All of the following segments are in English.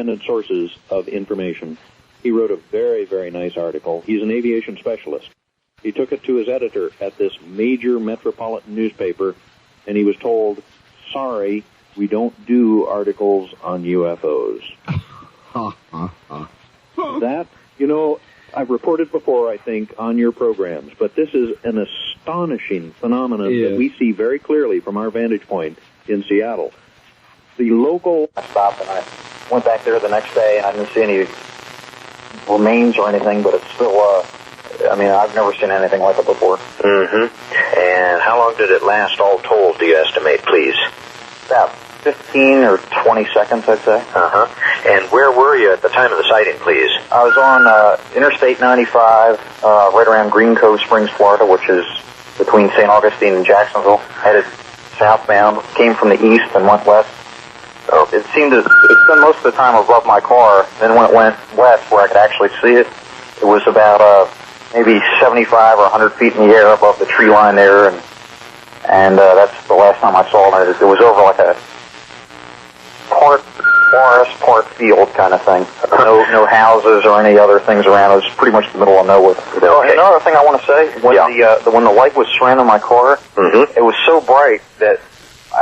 independent sources of information. He wrote a very, very nice article. He's an aviation specialist. He took it to his editor at this major metropolitan newspaper, and he was told, sorry, we don't do articles on UFOs. That, I've reported before, I think, on your programs, but this is an astonishing phenomenon that we see very clearly from our vantage point in Seattle. The local... I stopped and I went back there the next day and I didn't see any remains or anything, but it's still, I've never seen anything like it before. Mm-hmm. And how long did it last all told, do you estimate, please? About 15 or 20 seconds, I'd say. Uh-huh. And where were you at the time of the sighting, please? I was on Interstate 95, right around Green Cove Springs, Florida, which is between St. Augustine and Jacksonville, headed southbound, came from the east and went west. So it seemed to spend most of the time above my car. Then when it went west, where I could actually see it, it was about maybe 75 or 100 feet in the air above the tree line there, and that's the last time I saw it. It was over like a part forest, part field kind of thing. No houses or any other things around. It was pretty much the middle of nowhere. Okay. Another thing I want to say, when the light was surrounding my car, it was so bright that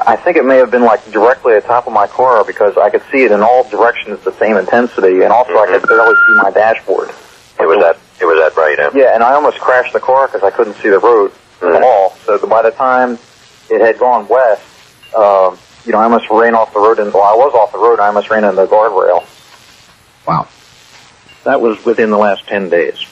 I think it may have been like directly at the top of my car because I could see it in all directions at the same intensity, and also I could barely see my dashboard. It was that bright, huh? Yeah, and I almost crashed the car because I couldn't see the road at all. So by the time it had gone west, I almost ran off the road, I was off the road, and I almost ran into the guardrail. Wow. That was within the last 10 days.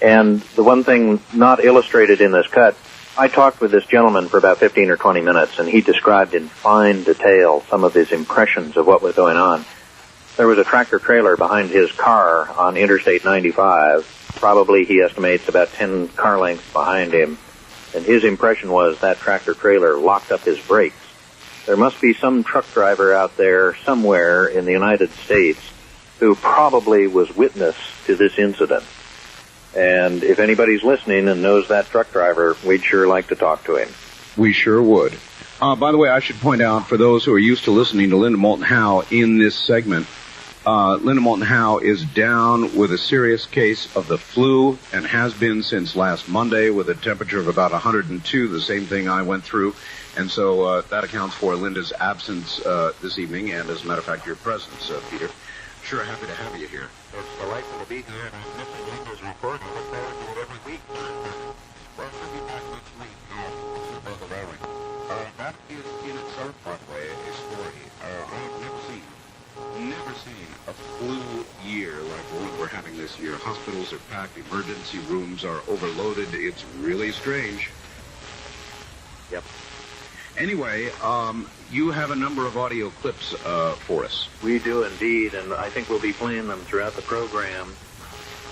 And the one thing not illustrated in this cut, I talked with this gentleman for about 15 or 20 minutes, and he described in fine detail some of his impressions of what was going on. There was a tractor-trailer behind his car on Interstate 95, probably, he estimates, about 10 car lengths behind him, and his impression was that tractor-trailer locked up his brakes. There must be some truck driver out there somewhere in the United States who probably was witness to this incident. And if anybody's listening and knows that truck driver, we'd sure like to talk to him. We sure would. By the way, I should point out, for those who are used to listening to Linda Moulton Howe in this segment, Linda Moulton Howe is down with a serious case of the flu and has been since last Monday with a temperature of about 102, the same thing I went through. And so that accounts for Linda's absence this evening, and as a matter of fact, your presence, Peter. Sure happy to have you here. It's delightful to be here, and I'm missing Linda's report. I look forward to it every week. Well, we'll be back next week. Super Larry. That is in itself, by the way, a story. I've never seen a flu year like the one we're having this year. Hospitals are packed, emergency rooms are overloaded. It's really strange. Yep. Anyway, you have a number of audio clips for us. We do indeed, and I think we'll be playing them throughout the program.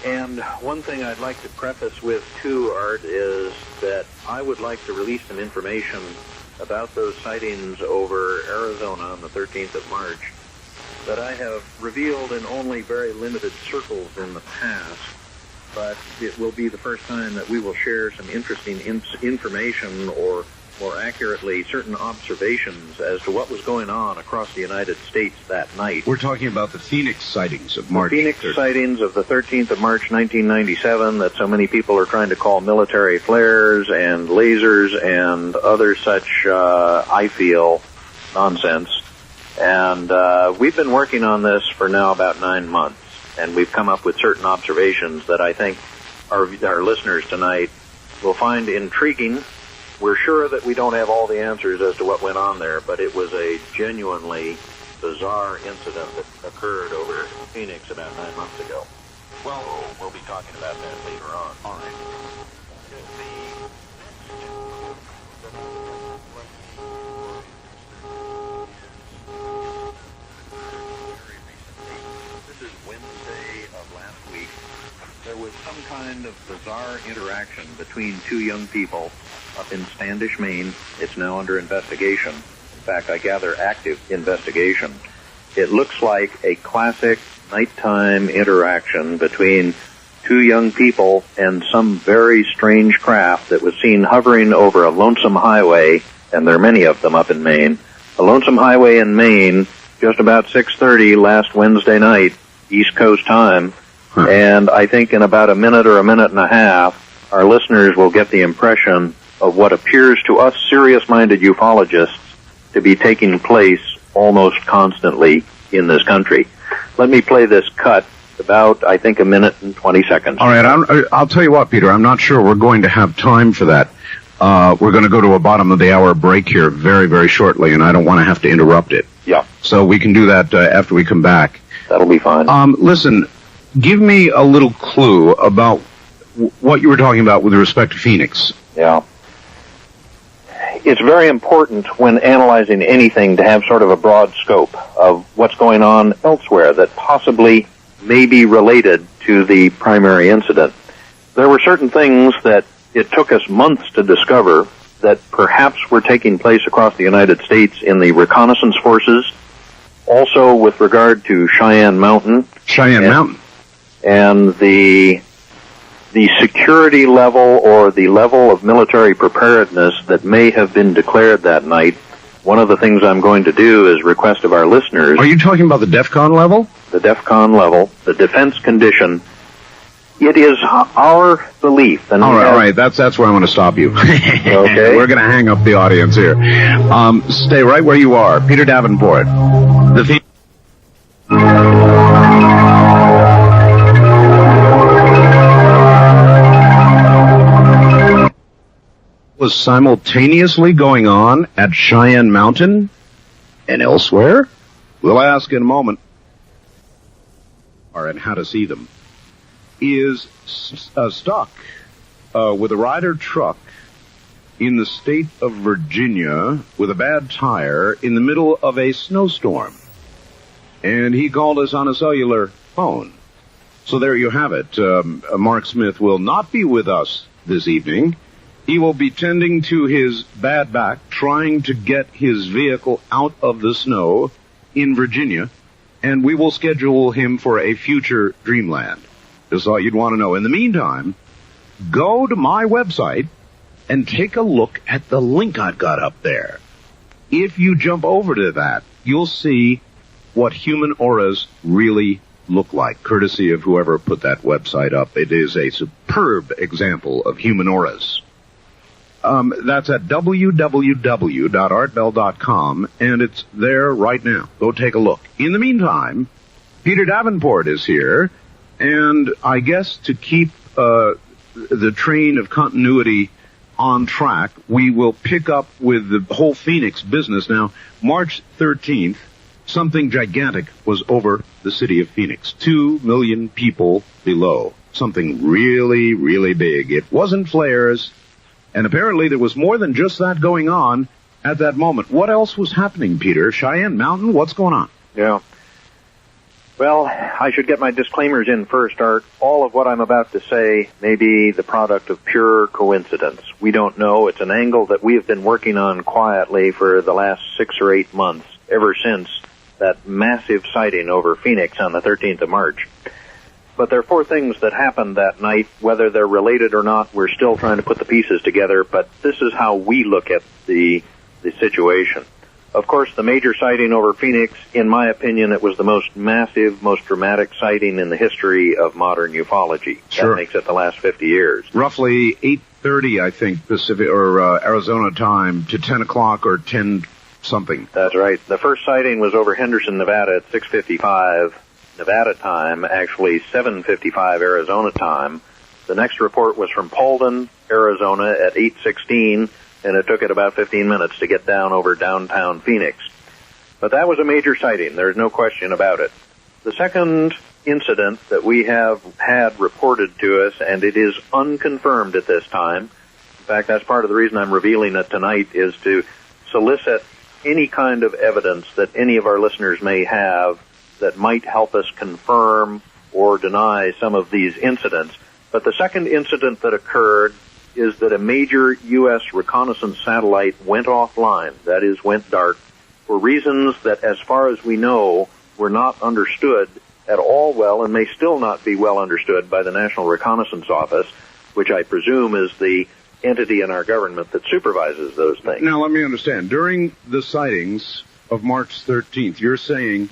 And one thing I'd like to preface with, too, Art, is that I would like to release some information about those sightings over Arizona on the 13th of March that I have revealed in only very limited circles in the past. But it will be the first time that we will share some interesting information, or more accurately, certain observations as to what was going on across the United States that night. We're talking about the Phoenix sightings of March. The Phoenix sightings of the 13th of March, 1997, that so many people are trying to call military flares and lasers and other such, I feel, nonsense. And we've been working on this for now about 9 months, and we've come up with certain observations that I think our listeners tonight will find intriguing. We're sure that we don't have all the answers as to what went on there, but it was a genuinely bizarre incident that occurred over Phoenix about 9 months ago. Well, we'll be talking about that later on. All right. This is Wednesday of last week. There was some kind of bizarre interaction between two young people up in Standish, Maine. It's now under investigation. In fact, I gather active investigation. It looks like a classic nighttime interaction between two young people and some very strange craft that was seen hovering over a lonesome highway, and there are many of them up in Maine. A lonesome highway in Maine just about 6:30 last Wednesday night, East Coast time, and I think in about a minute or a minute and a half, our listeners will get the impression of what appears to us serious-minded ufologists to be taking place almost constantly in this country. Let me play this cut, about, I think, a minute and 20 seconds. All right, I'll tell you what, Peter, I'm not sure we're going to have time for that. We're going to go to a bottom-of-the-hour break here very, very shortly, and I don't want to have to interrupt it. Yeah. So we can do that after we come back. That'll be fine. Listen, give me a little clue about what you were talking about with respect to Phoenix. Yeah. It's very important when analyzing anything to have sort of a broad scope of what's going on elsewhere that possibly may be related to the primary incident. There were certain things that it took us months to discover that perhaps were taking place across the United States in the reconnaissance forces, also with regard to Cheyenne Mountain. And the security level or the level of military preparedness that may have been declared that night. One of the things I'm going to do is request of our listeners... Are you talking about the DEFCON level? The DEFCON level, the defense condition. It is our belief... And all right, that's where I'm going to stop you. Okay. We're going to hang up the audience here. Stay right where you are. Peter Davenport. Was simultaneously going on at Cheyenne Mountain and elsewhere? We'll ask in a moment. And how to see them. Is stuck with a rider truck in the state of Virginia with a bad tire in the middle of a snowstorm. And he called us on a cellular phone. So there you have it. Mark Smith will not be with us this evening. He will be tending to his bad back, trying to get his vehicle out of the snow in Virginia, and we will schedule him for a future Dreamland. Just thought you'd want to know. In the meantime, go to my website and take a look at the link I've got up there. If you jump over to that, you'll see what human auras really look like, courtesy of whoever put that website up. It is a superb example of human auras. That's at www.artbell.com, and it's there right now. Go take a look. In the meantime, Peter Davenport is here, and I guess to keep the train of continuity on track, we will pick up with the whole Phoenix business. Now, March 13th, something gigantic was over the city of Phoenix. 2 million people below. Something really, really big. It wasn't flares. And apparently there was more than just that going on at that moment. What else was happening, Peter? Cheyenne Mountain? What's going on? Yeah. Well, I should get my disclaimers in first, Art. All of what I'm about to say may be the product of pure coincidence. We don't know. It's an angle that we have been working on quietly for the last 6 or 8 months, ever since that massive sighting over Phoenix on the 13th of March. But there are 4 things that happened that night. Whether they're related or not, we're still trying to put the pieces together, but this is how we look at the situation. Of course, the major sighting over Phoenix, in my opinion, it was the most massive, most dramatic sighting in the history of modern ufology. Sure. That makes it the last 50 years. Roughly 8:30, I think, Pacific or Arizona time to 10 o'clock or 10 something. That's right. The first sighting was over Henderson, Nevada at 6:55 Nevada time, actually 7:55 Arizona time. The next report was from Paulden, Arizona at 8:16, and it took it about 15 minutes to get down over downtown Phoenix. But that was a major sighting. There's no question about it. The second incident that we have had reported to us, and it is unconfirmed at this time, in fact, that's part of the reason I'm revealing it tonight, is to solicit any kind of evidence that any of our listeners may have that might help us confirm or deny some of these incidents. But the second incident that occurred is that a major U.S. reconnaissance satellite went offline, that is, went dark, for reasons that, as far as we know, were not understood at all well and may still not be well understood by the National Reconnaissance Office, which I presume is the entity in our government that supervises those things. Now, let me understand. During the sightings, of March 13th, you're saying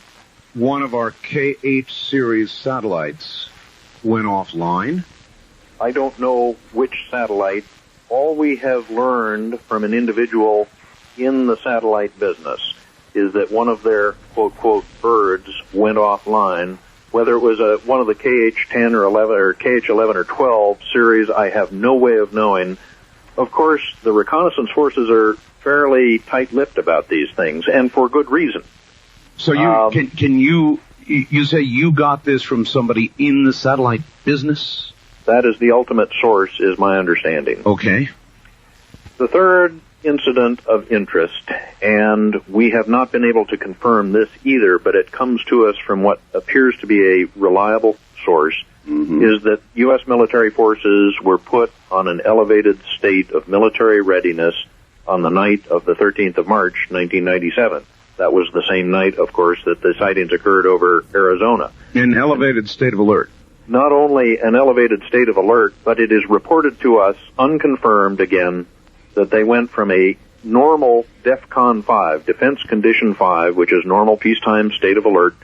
one of our KH series satellites went offline? I don't know which satellite. All we have learned from an individual in the satellite business is that one of their quote birds went offline. Whether it was one of the KH-10 or 11 or KH-11 or 12 series, I have no way of knowing. Of course, the reconnaissance forces are fairly tight-lipped about these things, and for good reason. So you you say you got this from somebody in the satellite business? That is the ultimate source, is my understanding. Okay. The third incident of interest, and we have not been able to confirm this either, but it comes to us from what appears to be a reliable source, is that U.S. military forces were put on an elevated state of military readiness on the night of the 13th of March, 1997. That was the same night, of course, that the sightings occurred over Arizona. An elevated state of alert. Not only an elevated state of alert, but it is reported to us, unconfirmed again, that they went from a normal DEFCON 5, Defense Condition 5, which is normal peacetime state of alert,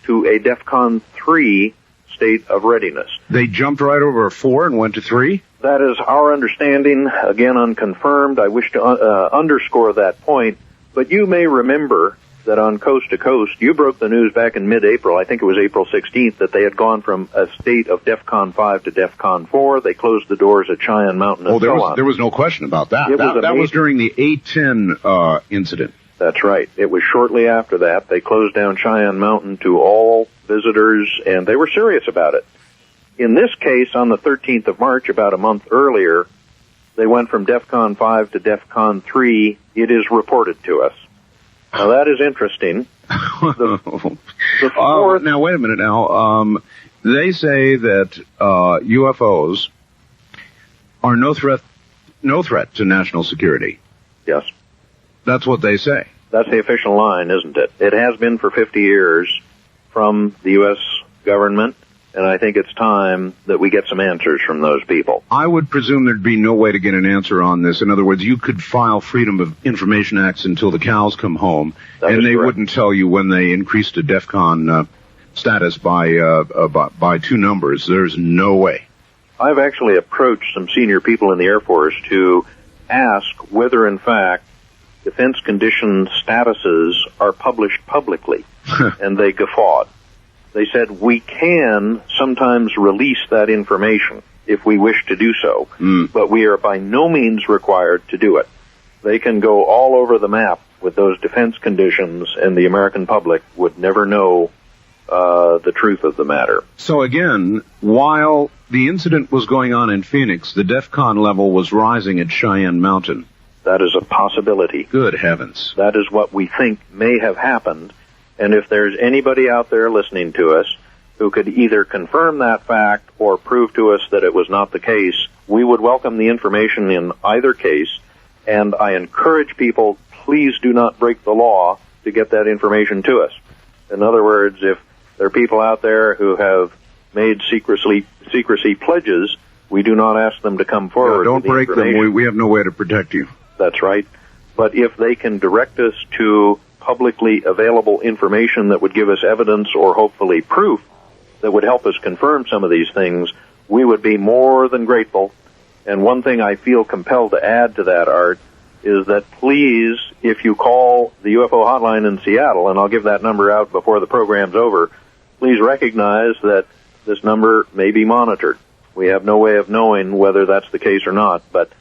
to a DEFCON 3 state of readiness. They jumped right over a 4 and went to 3? That is our understanding, again unconfirmed. I wish to underscore that point, but you may remember that on Coast to Coast, you broke the news back in mid-April, I think it was April 16th, that they had gone from a state of DEFCON 5 to DEFCON 4. They closed the doors at Cheyenne Mountain and so on. There was no question about that. That was during the A-10 incident. That's right. It was shortly after that. They closed down Cheyenne Mountain to all visitors, and they were serious about it. In this case, on the 13th of March, about a month earlier, they went from DEFCON 5 to DEFCON 3. It is reported to us. Now, that is interesting. The fourth... now, wait a minute now. They say that UFOs are no threat to national security. Yes. That's what they say. That's the official line, isn't it? It has been for 50 years from the U.S. government, and I think it's time that we get some answers from those people. I would presume there'd be no way to get an answer on this. In other words, you could file Freedom of Information Acts until the cows come home, and they wouldn't tell you when they increased a DEFCON status by 2 numbers. There's no way. I've actually approached some senior people in the Air Force to ask whether, in fact, defense condition statuses are published publicly, and they guffawed. They said, we can sometimes release that information if we wish to do so, but we are by no means required to do it. They can go all over the map with those defense conditions, and the American public would never know the truth of the matter. So again, while the incident was going on in Phoenix, the DEFCON level was rising at Cheyenne Mountain. That is a possibility. Good heavens. That is what we think may have happened. And if there's anybody out there listening to us who could either confirm that fact or prove to us that it was not the case, we would welcome the information in either case. And I encourage people, please do not break the law to get that information to us. In other words, if there are people out there who have made secrecy pledges, we do not ask them to come forward. No, don't break them. We have no way to protect you. That's right. But if they can direct us to publicly available information that would give us evidence or hopefully proof that would help us confirm some of these things, we would be more than grateful. And one thing I feel compelled to add to that, Art, is that please, if you call the UFO hotline in Seattle, and I'll give that number out before the program's over, please recognize that this number may be monitored. We have no way of knowing whether that's the case or not, but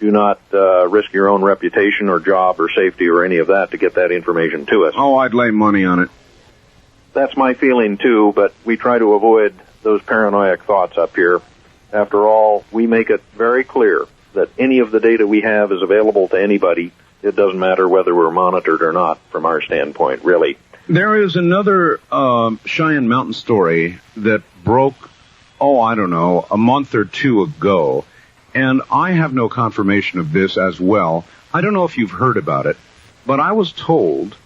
do not risk your own reputation or job or safety or any of that to get that information to us. Oh, I'd lay money on it. That's my feeling, too, but we try to avoid those paranoid thoughts up here. After all, we make it very clear that any of the data we have is available to anybody. It doesn't matter whether we're monitored or not from our standpoint, really. There is another Cheyenne Mountain story that broke, I don't know, a month or 2 ago. And I have no confirmation of this as well. I don't know if you've heard about it, but I was told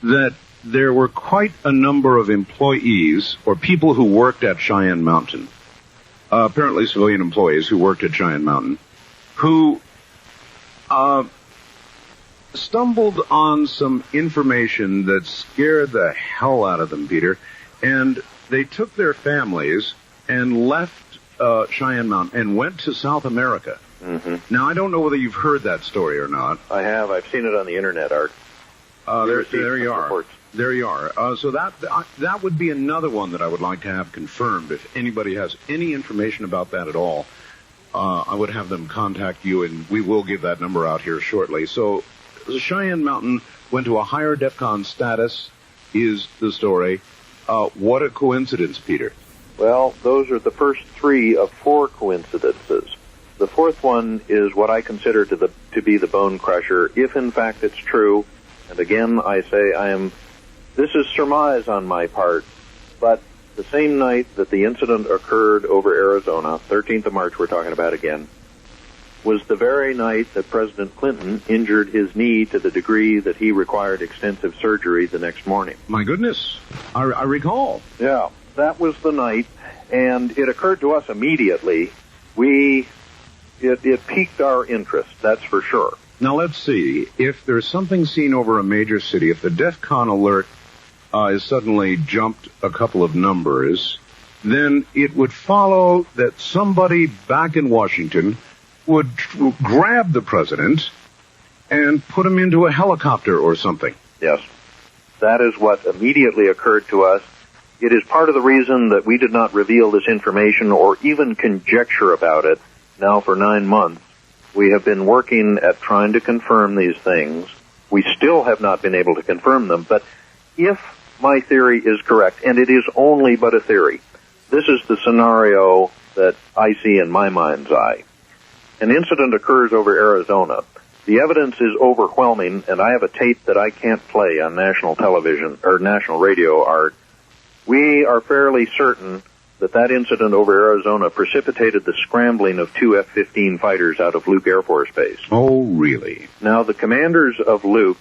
that there were quite a number of employees or people who worked at Cheyenne Mountain, apparently civilian employees who worked at Cheyenne Mountain, who stumbled on some information that scared the hell out of them, Peter, and they took their families and left Cheyenne Mountain and went to South America. Mm-hmm. Now, I don't know whether you've heard that story or not. I have. I've seen it on the internet, Art. There you are. Reports. There you are. So that would be another one that I would like to have confirmed. If anybody has any information about that at all, I would have them contact you, and we will give that number out here shortly. So the Cheyenne Mountain went to a higher DEFCON status, is the story. What a coincidence, Peter. Well, those are the first 3 of 4 coincidences. The fourth one is what I consider to be the bone crusher, if in fact it's true. And again, I say this is surmise on my part, but the same night that the incident occurred over Arizona, 13th of March we're talking about again, was the very night that President Clinton injured his knee to the degree that he required extensive surgery the next morning. My goodness, I recall. Yeah, that was the night, and it occurred to us immediately. It piqued our interest, that's for sure. Now let's see, if there's something seen over a major city, if the DEFCON alert is suddenly jumped a couple of numbers, then it would follow that somebody back in Washington would grab the president and put him into a helicopter or something. Yes, that is what immediately occurred to us. It is part of the reason that we did not reveal this information or even conjecture about it now for 9 months. We have been working at trying to confirm these things. We still have not been able to confirm them, but if my theory is correct, and it is only but a theory, this is the scenario that I see in my mind's eye. An incident occurs over Arizona. The evidence is overwhelming, and I have a tape that I can't play on national television or national radio, Art. We are fairly certain that incident over Arizona precipitated the scrambling of 2 F-15 fighters out of Luke Air Force Base. Oh, really? Now, the commanders of Luke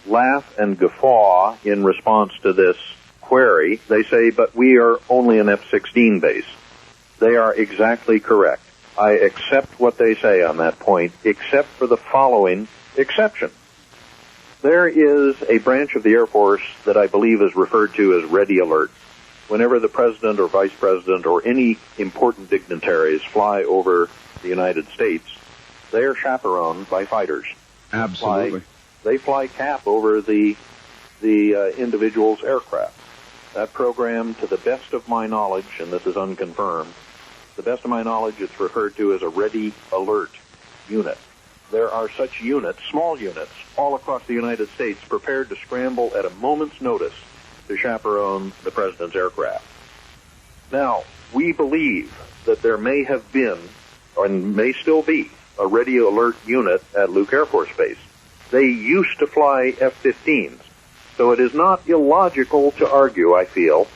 laugh and guffaw in response to this query. They say, but we are only an F-16 base. They are exactly correct. I accept what they say on that point, except for the following exception. There is a branch of the Air Force that I believe is referred to as Ready Alert. Whenever the president or vice president or any important dignitaries fly over the United States, they are chaperoned by fighters. Absolutely. They fly cap over the individual's aircraft. That program, to the best of my knowledge, and this is unconfirmed, to the best of my knowledge, it's referred to as a Ready Alert unit. There are such units, small units, all across the United States prepared to scramble at a moment's notice to chaperone the president's aircraft. Now, we believe that there may have been, or may still be, a Ready Alert unit at Luke Air Force Base. They used to fly F-15s, so it is not illogical to argue, I feel,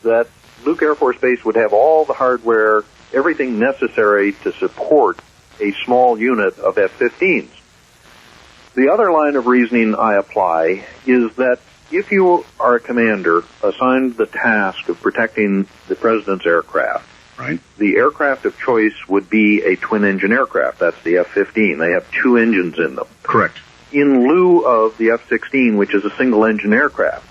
that Luke Air Force Base would have all the hardware, everything necessary to support a small unit of F-15s. The other line of reasoning I apply is that if you are a commander assigned the task of protecting the president's aircraft, right, the aircraft of choice would be a twin-engine aircraft. That's the F-15. They have 2 engines in them. Correct. In lieu of the F-16, which is a single-engine aircraft.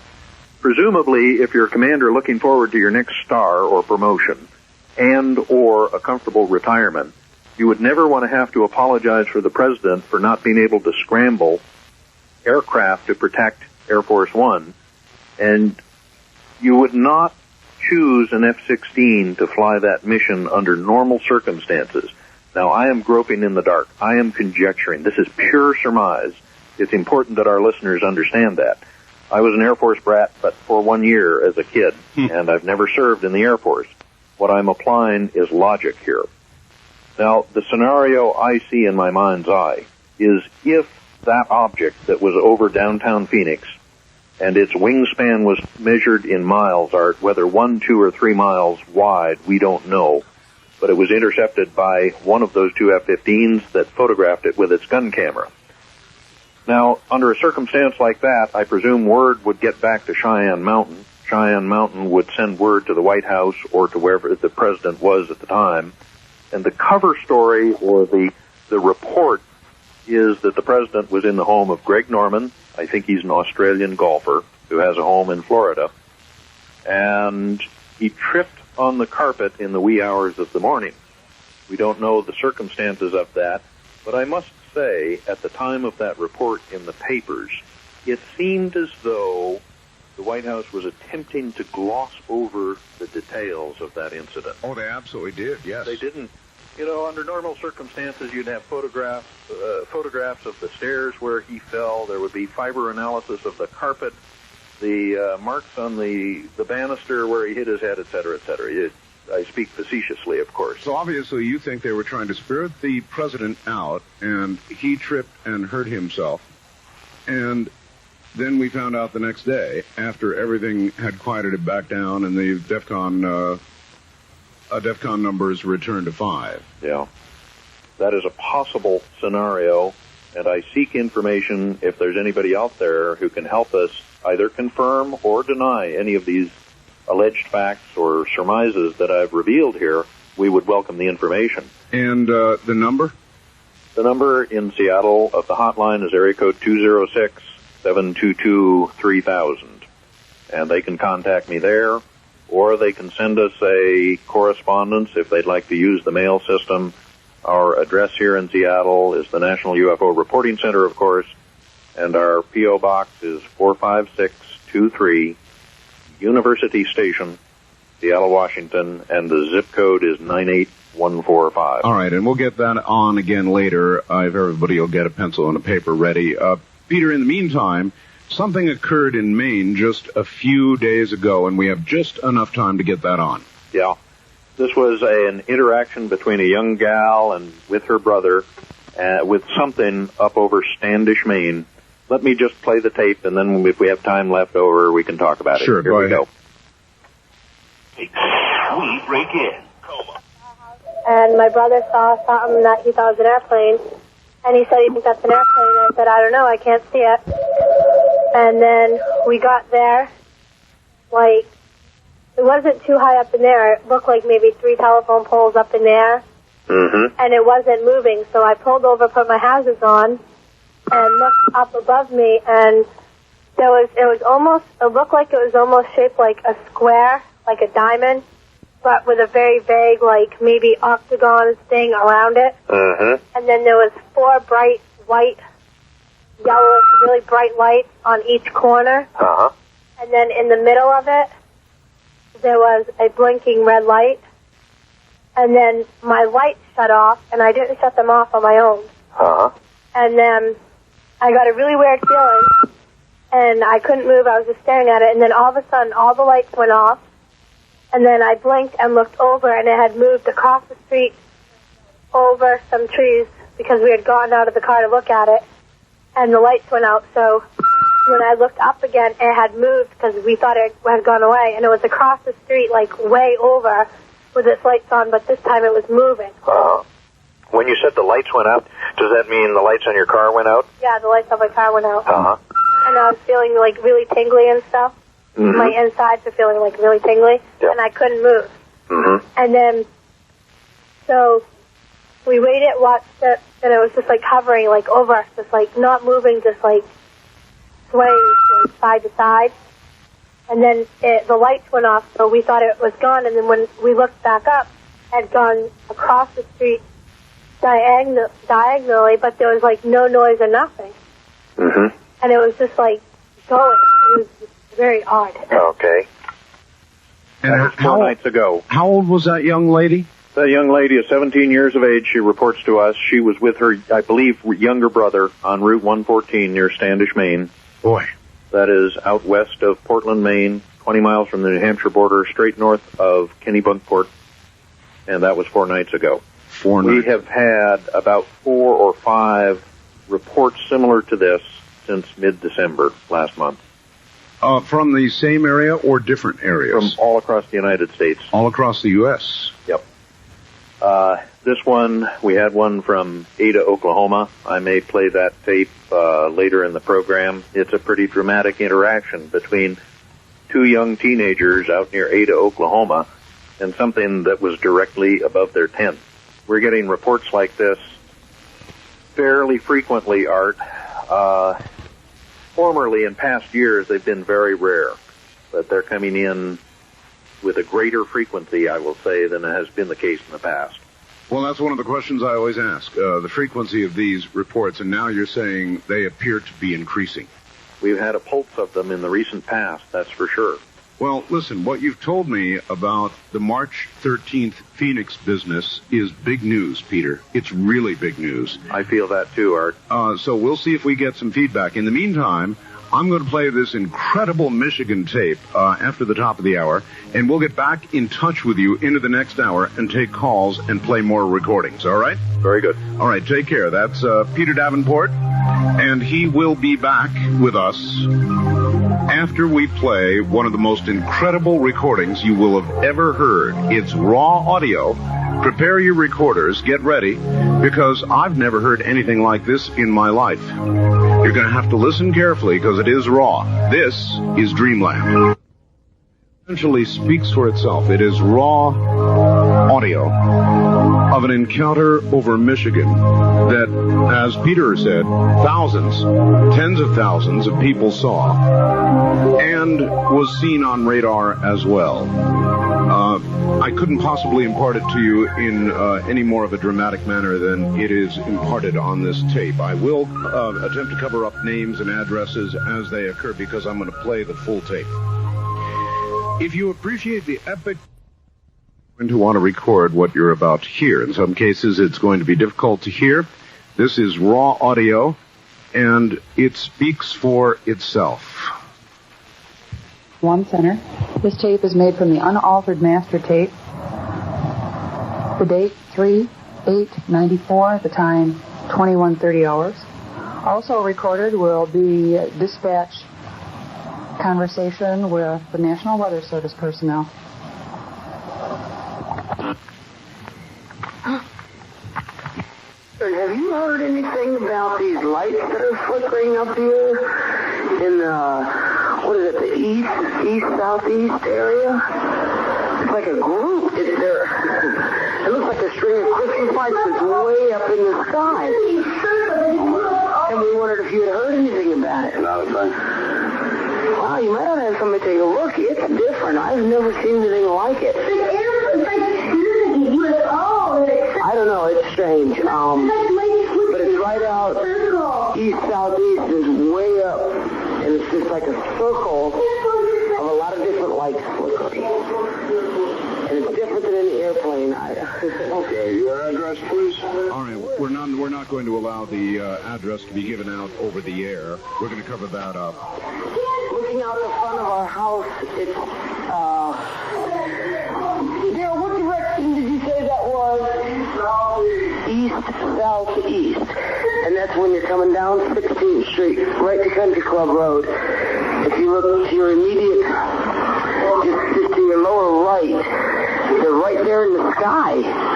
Presumably, if you're a commander looking forward to your next star or promotion and or a comfortable retirement, you would never want to have to apologize for the president for not being able to scramble aircraft to protect Air Force One, and you would not choose an F-16 to fly that mission under normal circumstances. Now, I am groping in the dark. I am conjecturing. This is pure surmise. It's important that our listeners understand that. I was an Air Force brat, but for 1 year as a kid, and I've never served in the Air Force. What I'm applying is logic here. Now, the scenario I see in my mind's eye is if that object that was over downtown Phoenix and its wingspan was measured in miles, Art, whether 1, 2, or 3 miles wide, we don't know. But it was intercepted by one of those 2 F-15s that photographed it with its gun camera. Now, under a circumstance like that, I presume word would get back to Cheyenne Mountain. Cheyenne Mountain would send word to the White House or to wherever the president was at the time. And the cover story or the report is that the president president was in the home of Greg Norman. I think he's an Australian golfer who has a home in Florida. And he tripped on the carpet in the wee hours of the morning. We don't know the circumstances of that, but I must say, at the time of that report in the papers, it seemed as though the White House was attempting to gloss over the details of that incident. Oh, they absolutely did, yes. They didn't. You know, under normal circumstances, you'd have photographs of the stairs where he fell. There would be fiber analysis of the carpet, the marks on the banister where he hit his head, et cetera, et cetera. I speak facetiously, of course. So obviously you think they were trying to spirit the president out, and he tripped and hurt himself. And then we found out the next day, after everything had quieted back down and the DEFCON numbers returned to 5. Yeah. That is a possible scenario, and I seek information if there's anybody out there who can help us either confirm or deny any of these alleged facts or surmises that I've revealed here. We would welcome the information. And the number? The number in Seattle of the hotline is area code 206-722-3000. And they can contact me there, or they can send us a correspondence if they'd like to use the mail system. Our address here in Seattle is the National UFO Reporting Center, of course, and our P.O. Box is 45623, University Station, Seattle, Washington, and the zip code is 98145. All right, and we'll get that on again later if everybody will get a pencil and a paper ready. Peter, in the meantime, something occurred in Maine just a few days ago, and we have just enough time to get that on. Yeah. This was an interaction between a young gal and with her brother with something up over Standish, Maine. Let me just play the tape, and then if we have time left over, we can talk about it. Sure, Here go we ahead. go. We break in. And my brother saw something that he thought was an airplane, and he said he thinks that's an airplane, and I said, I don't know, I can't see it. And then we got there, like, it wasn't too high up in there. It looked like maybe 3 telephone poles up in there, and it wasn't moving. So I pulled over, put my hazards on, and looked up above me, and it looked like it was almost shaped like a square, like a diamond, but with a very vague, like maybe octagon thing around it. And then there was 4 bright white, yellowish, really bright lights on each corner. And then in the middle of it, there was a blinking red light. And then my lights shut off, and I didn't shut them off on my own. And then I got a really weird feeling, and I couldn't move. I was just staring at it, and then all of a sudden, all the lights went off, and then I blinked and looked over, and it had moved across the street over some trees because we had gotten out of the car to look at it, and the lights went out. So when I looked up again, it had moved because we thought it had gone away, and it was across the street, like way over, with its lights on, but this time it was moving. When you said the lights went out, does that mean the lights on your car went out? Yeah, the lights on my car went out. And I was feeling like really tingly and stuff. My insides were feeling like really tingly, and I couldn't move. And then, so we waited, watched it, and it was just like hovering like over us, just like not moving, just like swaying like side to side. And then the lights went off, so we thought it was gone. And then when we looked back up, it had gone across the street diagonally, but there was like no noise or nothing. And it was just like going. It was just very odd. Okay. And that was 4 nights ago. How old was that young lady? That young lady is 17 years of age. She reports to us. She was with her, I believe, younger brother on Route 114 near Standish, Maine. Boy. That is out west of Portland, Maine, 20 miles from the New Hampshire border, straight north of Kennebunkport. And that was 4 nights ago. 4 nights. We have had about 4 or 5 reports similar to this since mid-December last month. From the same area or different areas? From all across the United States. All across the U.S.? Yep. This one, we had one from Ada, Oklahoma. I may play that tape later in the program. It's a pretty dramatic interaction between 2 young teenagers out near Ada, Oklahoma, and something that was directly above their tent. We're getting reports like this fairly frequently, Art. Formerly, in past years, they've been very rare, but they're coming in with a greater frequency, I will say, than has been the case in the past. Well, that's one of the questions I always ask, the frequency of these reports, and now you're saying they appear to be increasing. We've had a pulse of them in the recent past, that's for sure. Well, listen, what you've told me about the March 13th Phoenix business is big news, Peter. It's really big news. I feel that too, Art. So we'll see if we get some feedback. In the meantime, I'm going to play this incredible Michigan tape after the top of the hour, and we'll get back in touch with you into the next hour and take calls and play more recordings, all right? Very good. All right, take care. That's Peter Davenport, and he will be back with us after we play one of the most incredible recordings you will have ever heard. It's raw audio. Prepare your recorders, get ready, because I've never heard anything like this in my life. You're going to have to listen carefully because it is raw. This is Dreamland. Essentially speaks for itself. It is raw audio of an encounter over Michigan that, as Peter said, thousands, tens of thousands of people saw and was seen on radar as well. I couldn't possibly impart it to you in any more of a dramatic manner than it is imparted on this tape. I will attempt to cover up names and addresses as they occur because I'm going to play the full tape. If you appreciate the epic, you're going to want to record what you're about to hear. In some cases, it's going to be difficult to hear. This is raw audio, and it speaks for itself. One center. This tape is made from the unaltered master tape. The date 3/8/94. The time 21:30 hours. Also recorded will be dispatch conversation with the National Weather Service personnel. Have you heard anything about these lights that are flickering up here in the, what is it, the east-southeast area? It's like a group. It looks like a string of Christmas lights that's way up in the sky. And we wondered if you had heard anything about it. Not a thing. Wow, you might have to have somebody take a look. It's different. I've never seen anything like it. I don't know. It's strange. But it's right out east-southeast. It's way up. And it's just like a circle of a lot of different lights flickering. And it's different than any airplane. Okay, your address, please. All right, we're not going to allow the address to be given out over the air. We're going to cover that up. Looking out the front of our house, it's, Dale, what direction did you say that was? East-southeast. And that's when you're coming down 16th Street, right to Country Club Road. If you look to your immediate, just to your lower right, they're right there in the sky.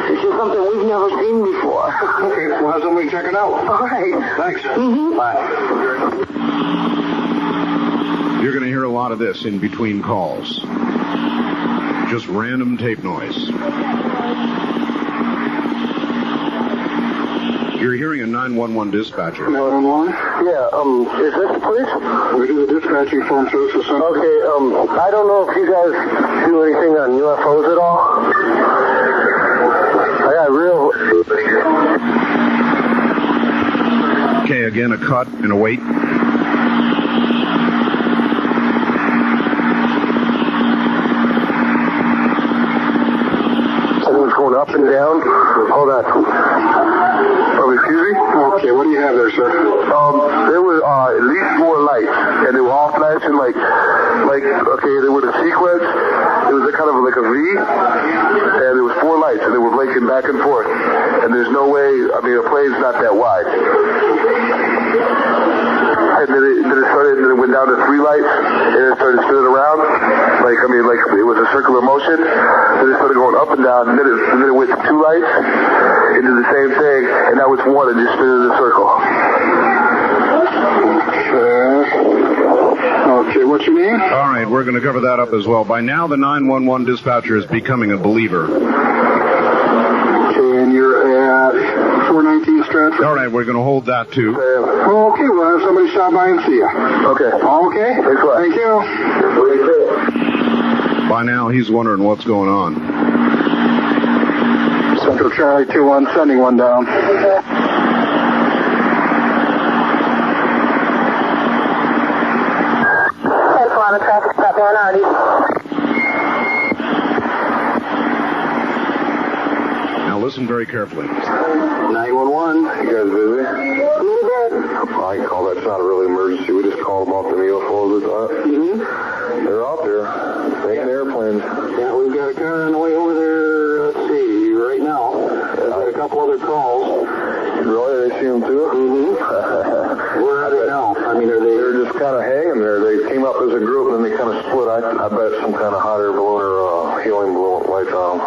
It's just something we've never seen before. Okay, we'll have somebody check it out. All right. Thanks. Mm-hmm. Bye. You're going to hear a lot of this in between calls. Just random tape noise. You're hearing a 911 dispatcher. 911? Yeah, is this the police? We do the dispatching form, so this is something. Okay, I don't know if you guys do anything on UFOs at all. I got real... Okay, again, a cut and a wait. Something's going up and down. Hold on. Excuse me? Okay, what do you have there, sir? There were at least 4 lights, and they were all flashing like, okay, they were the sequence. It was a kind of like a V, and there was 4 lights, and they were blinking back and forth. And there's no way, I mean, a plane's not that wide. And then it went down to 3 lights, and it started spinning around, like it was a circular motion. Then it started going up and down, and then it went to 2 lights, into the same thing, and now it's 1 and just spinning in a circle. Okay, what's your name? All right, we're going to cover that up as well. By now, the 911 dispatcher is becoming a believer. And you're at 419 Stratford. All right, we're going to hold that too. Okay, we'll have somebody stop by and see you. Okay. Okay? Thanks a lot. Thank you. By now, he's wondering what's going on. Central Charlie 2-1, sending one down. On a traffic stop there, Artie. Now listen very carefully. 911. You guys busy? A little bit. I can call that. It's not a real emergency. We just called about the UFOs. They're out there. Making airplanes. Yeah, we've got a car on the way over there. Let's see, right now. I've got a couple other calls. Really? They see them too? Where are they now? I mean, they're just kind of hanging there. They came up as a group and then they kind of split. I bet some kind of hot air balloon or helium balloon lights on them.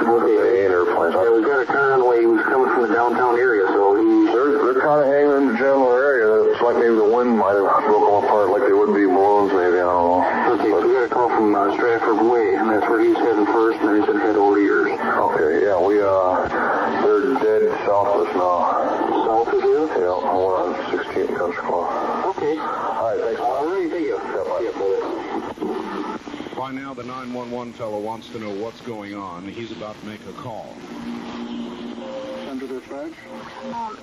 Okay. They ain't airplanes. Yeah, we've got a car on the way. He was coming from the downtown area, so they're kind of hanging in the general area. It's like maybe the wind might have broken them apart like they would be balloons, maybe. I don't know. Okay, so we got a call from Stratford Way, and that's where he's heading first, and then he's going to head over to yours. Okay, yeah, they're dead south of us now. South of you? Yeah, we're on 16th Country Club. Okay. All right, thanks. All right, thank you. By now, the 911 fellow wants to know what's going on. He's about to make a call. Under dispatch?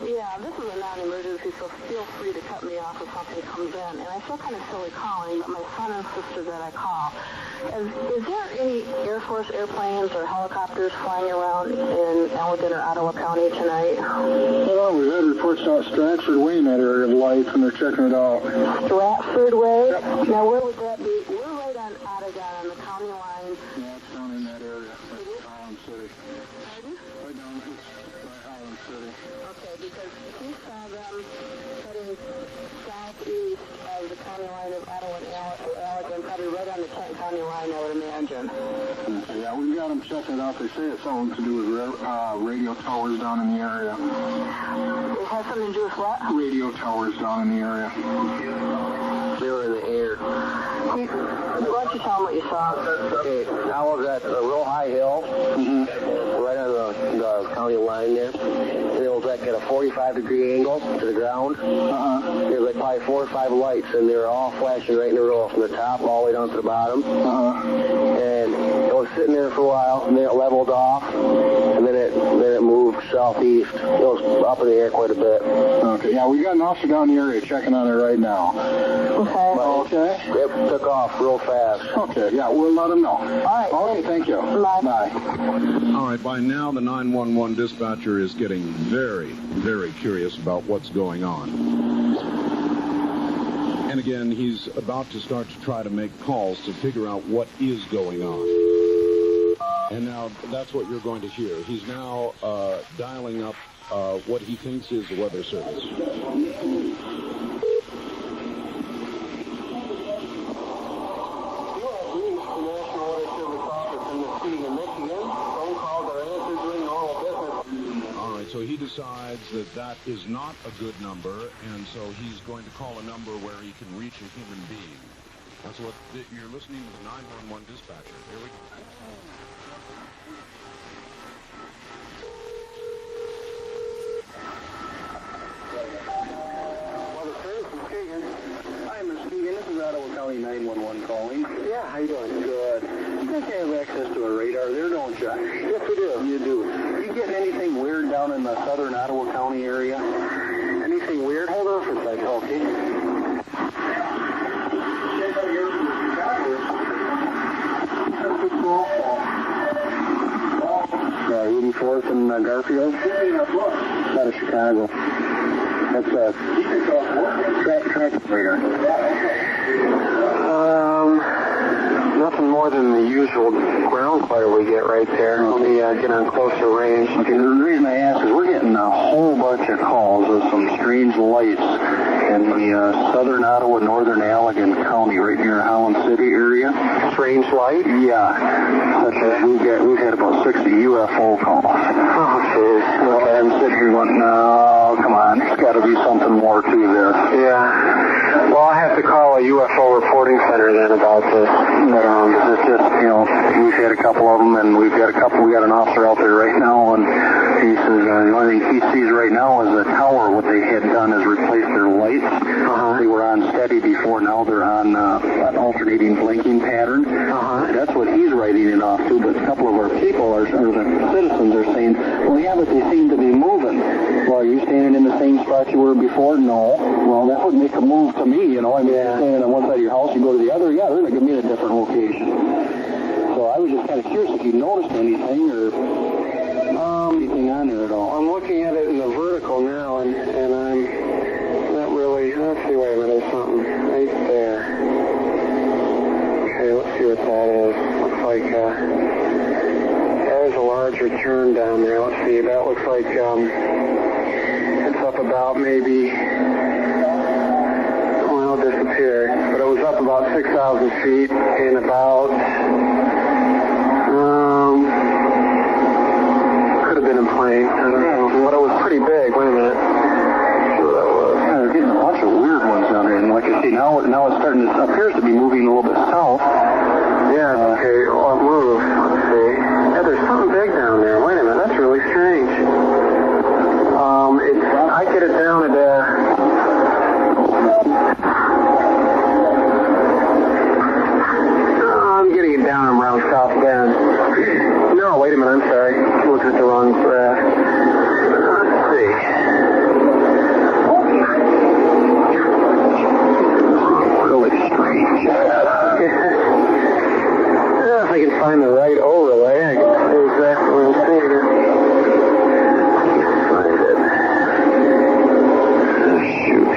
Yeah, this is a non-emergency, so feel free to cut me off if something comes in. And I feel kind of silly calling, but my son insisted that I call. Is there any Air Force airplanes or helicopters flying around in Allegan or Ottawa County tonight? Well, we've had reports out Stratford Way in that area of lights, and they're checking it out. Stratford Way? Yep. Now, where would that be? We're right on Ottawa, on the county line. Yeah, it's down in that area. Right Holland City. Pardon? Right down by Holland City. Okay, because he saw them heading southeast of the county line of Ottawa and Allegan, probably right on the Kent County line, I would imagine. Okay, yeah, we've got them checking it out. They say it's something to do with radio towers down in the area. It has something to do with what? Radio towers down in the area. They were in the air. Why don't you tell them what you saw? Okay, I was at a real high hill, right on the county line there. And it was like at a 45-degree angle to the ground. There was like probably 4 or 5 lights, and they were all flashing right in a row from the top all the way down to the bottom. And it was sitting there for a while, and then it leveled off, and then it moved southeast. It was up in the air quite a bit. Okay, yeah, we got an officer down the area checking on it right now. Okay. Okay. It took off real fast. Okay, yeah, we'll let them know. All right. Okay, thank you. Bye. Bye. All right, by now, the 911 dispatcher is getting very, very curious about what's going on. And again, he's about to start to try to make calls to figure out what is going on. And now, that's what you're going to hear. He's now dialing up what he thinks is the weather service. So he decides that is not a good number, and so he's going to call a number where he can reach a human being. That's what you're listening to the 911 dispatcher. Here we go. Well, the service is Keegan. Hi, Mr. Keegan. This is Ottawa County 911 calling. Yeah, how you doing? Good. You guys have access to a radar there, don't you? Yes, we do. You do. You get anything weird down in the southern Ottawa County area? Anything weird? Hold on for a second. Okay. Yeah, 84th and Garfield? Out of Chicago. That's a traffic radar. Nothing more than the usual ground clutter we get right there. Let me get on closer range. Okay, the reason I ask is we're getting a whole bunch of calls of some strange lights in the southern Ottawa, northern Allegan County, right near Holland City area. Strange light? Yeah. Such as we've had about 60 UFO calls. Oh, jeez. Okay, I'm sitting here going, no, come on, there's got to be something more to this. Yeah. Well, I have to call a UFO reporting center then about this. It's just, we've had a couple of them, and we got an officer out there right now, and he says the only thing he sees right now is the tower. What they had done is replace their lights. They were on steady before, now they're on an alternating blinking pattern. That's what he's writing it off to, but a couple of our people, or the citizens, are saying, well, yeah, but they seem to be moving. Well, are you standing in the same spot you were before? No. Well, that would make a move to me, you're standing on one side of your house, you go to the other, they're going to be in a different location. So I was just kind of curious if you noticed anything, or anything on there at all. I'm looking at it in the vertical now, and I'm not really, let's see, wait a minute, there's something right there. Okay, let's see what that is. Looks like, there's a large return down there. Let's see, that looks like, it's up about maybe, disappeared, but it was up about 6,000 feet in about, could have been in plane, I don't know, but it was pretty big. Wait a minute. Sure that was. Yeah, they're getting a bunch of weird ones down there, and like I see, now it's starting to, appears to be moving a little bit south. Yeah, okay, well, it moved. Let's see. Yeah, there's something big down there. Wait a minute, that's really strange. I get it down at, I'm getting it down around South Bend. No, wait a minute, I'm sorry. I looked at the wrong graph. Let's see. Really strange. If I can find the right overlay, I can see exactly what I'm seeing here. Find it. Shoot.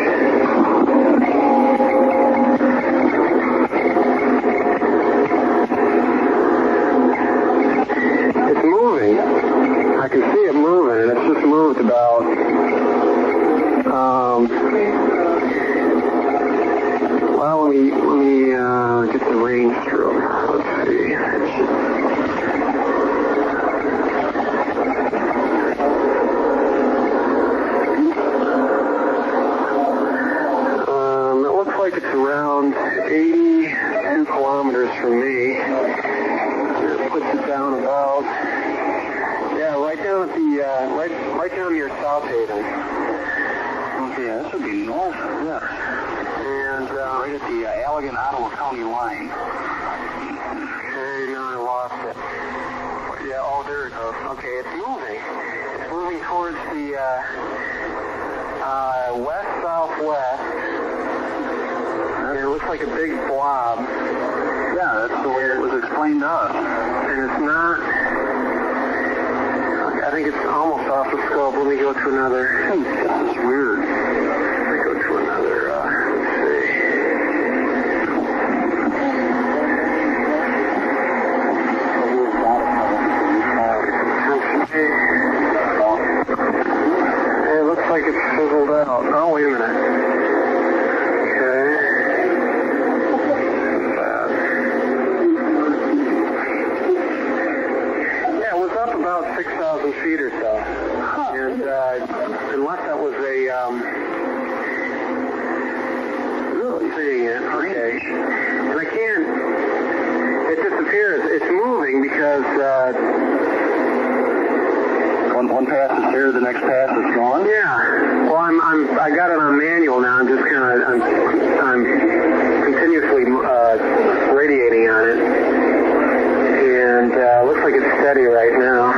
I can see it moving, and it's just moved about, well, let me get the range through. Let's see. It looks like it's around 82 kilometers from me. It puts it down about, right down at the, right down near South Haven. Okay, this would be north, yes. And, right at the Allegan-Ottawa County line. Okay, now I lost it. Yeah, oh, there it goes. Okay, it's moving. It's moving towards the, west-southwest. And it looks like a big blob. Yeah, that's the way it was explained to us. And it's not, I think it's almost off the scope. Let me go to another. This is weird. Let me go to another, let's see. It looks like it's fizzled out. Oh, wait a minute. Okay. Yeah, it was up about 6,000 feet or so. And unless that was a, really seeing it, okay. And I can't, it disappears. It's moving because, one pass is here, the next pass is gone? Yeah. Well, I got it on manual now. I'm just kind of, I'm continuously, radiating on it. And, looks like it's steady right now.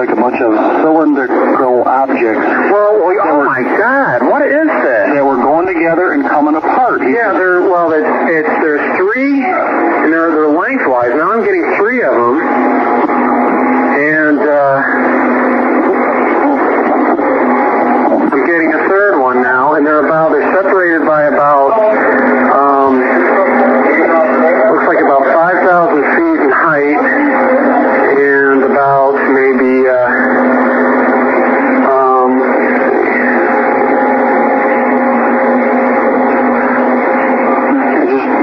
like a bunch of cylindrical objects. Well, oh my God, what is this? They were going together and coming apart. Yeah, there's three, and they're lengthwise. Now I'm getting three of them, and I'm getting a third one now, and they're separated by about, looks like about 5,000 feet in height, and about maybe,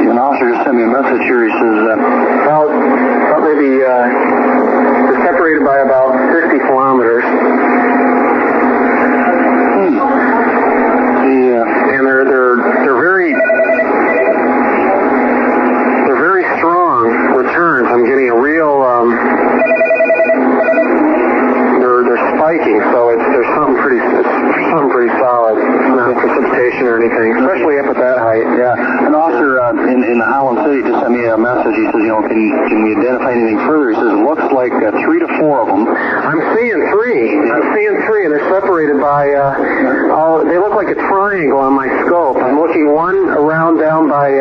An officer just sent me a message here. He says, about maybe, they're separated by about 50 kilometers. And they're very strong returns. I'm getting a real, they're spiking, so there's something pretty solid. It's not precipitation or anything, especially up at that height. yeah. An officer in Holland City just sent me a message. He says, can we identify anything further? He says, it looks like 3 to 4 of them. I'm seeing three, and they're separated by, they look like a triangle on my scope. I'm looking one around down by,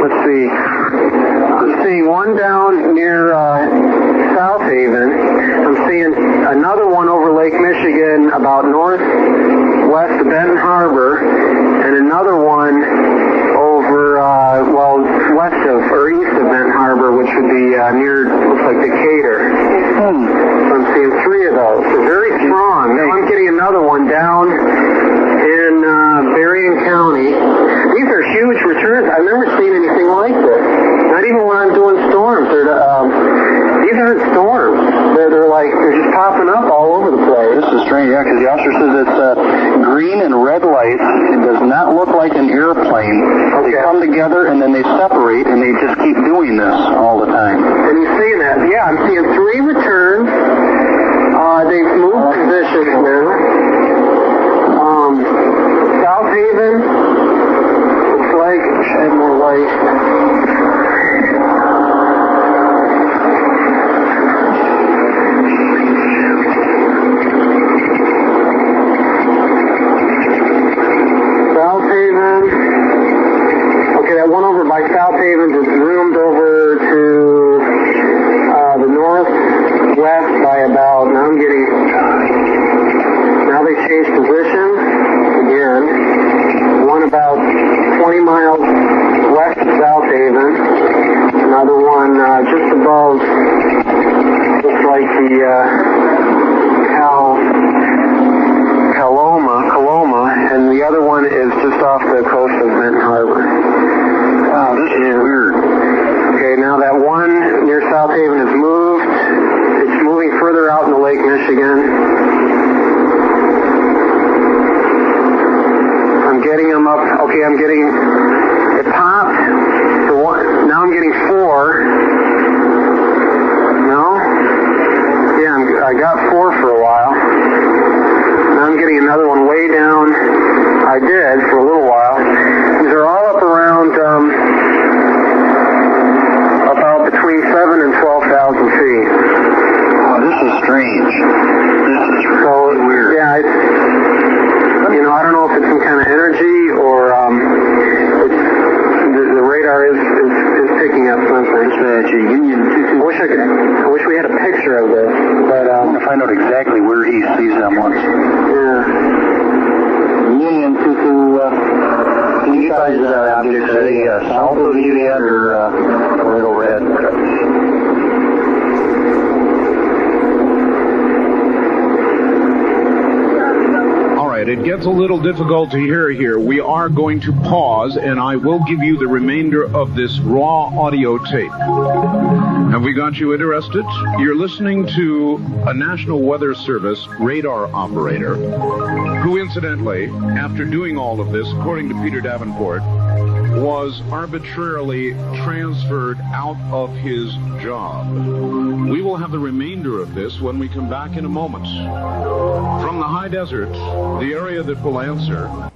let's see, I'm seeing one down near, South Haven. I'm seeing another one over Lake Michigan about northwest of Benton Harbor, and another one over, west of, or east of Benton Harbor, which would be near, looks like Decatur. So I'm seeing three of those. They're very strong. Now I'm getting another one down in Berrien County. These are huge returns. I've never seen anything like this. Not even when I'm doing storms. These aren't storms. They're just popping up all over the place. This is strange, yeah, because the officer says it's green and red lights. It does not look like an airplane. Okay. They come together and then they separate, and they just keep doing this all the time. And you're seeing that? Yeah, I'm seeing three returns. They've moved positions now. South Haven, looks like, shed more light. South Haven. Okay, that one over by South Haven just zoomed over to the northwest by about, now they changed positions again. One about 20 miles west of South Haven. Another one just above, looks like the Coloma, and the other one is just off the coast of Benton Harbor. Wow, this is weird. Okay, now that one near South Haven has moved. It's moving further out into Lake Michigan. I'm getting them up. Okay, it popped. Now I'm getting 4. No? Yeah, I got 4 for a while. Now I'm getting another one way down. I did for a little while. These are all up around about between 7,000 and 12,000 feet. Oh, this is strange. This is really weird. Yeah, I don't know if it's some kind of energy or the radar is picking up something. I wish we had a picture of this, but I'm going to find out exactly where he sees them once. Yeah. Union Tutu, can you guys objects, are they south of you yet or right overhead? It gets a little difficult to hear here. We are going to pause, and I will give you the remainder of this raw audio tape. Have we got you interested? You're listening to a National Weather Service radar operator who, incidentally, after doing all of this, according to Peter Davenport, was arbitrarily transferred out of his job. We will have the remainder of this when we come back in a moment. From the high desert, the area that will answer...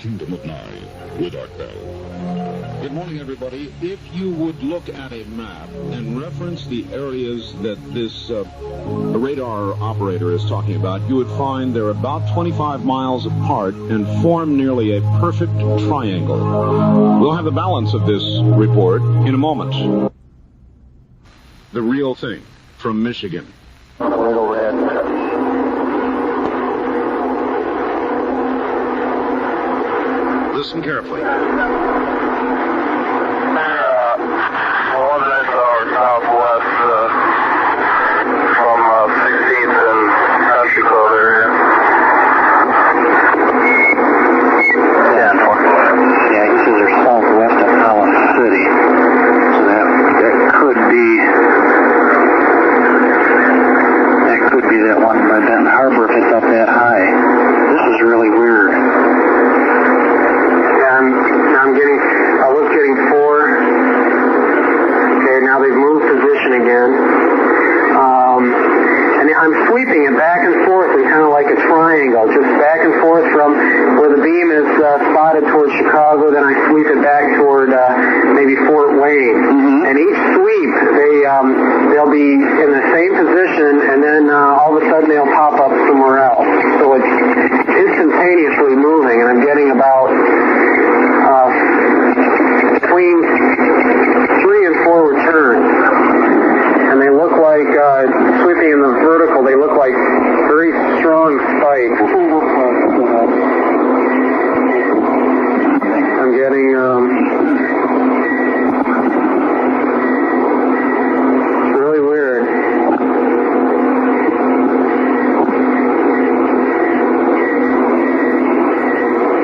Kingdom of Nine with Art Bell. Good morning, everybody. If you would look at a map and reference the areas that this radar operator is talking about, you would find they're about 25 miles apart and form nearly a perfect triangle. We'll have the balance of this report in a moment. The Real Thing from Michigan. Right overhead. Listen carefully. Southwest from 16th and Country Club area. Yeah, he says they're southwest of Holland City. So that could be that one by Benton Harbor if it's up that high. This is really weird. Yeah, I was getting 4. Okay, now they've moved position again. And I'm sweeping it back and forth in kind of like a triangle, just back and forth from where the beam is spotted towards Chicago, then I sweep it back toward maybe Fort Wayne. Mm-hmm. And each sweep, they'll be in the same position, and then all of a sudden they'll pop up somewhere else. So it's instantaneously moving, and I'm getting about between 3 and 4 returns. And they look like, sweeping in the vertical, they look like very strong spikes. I'm getting, it's really weird.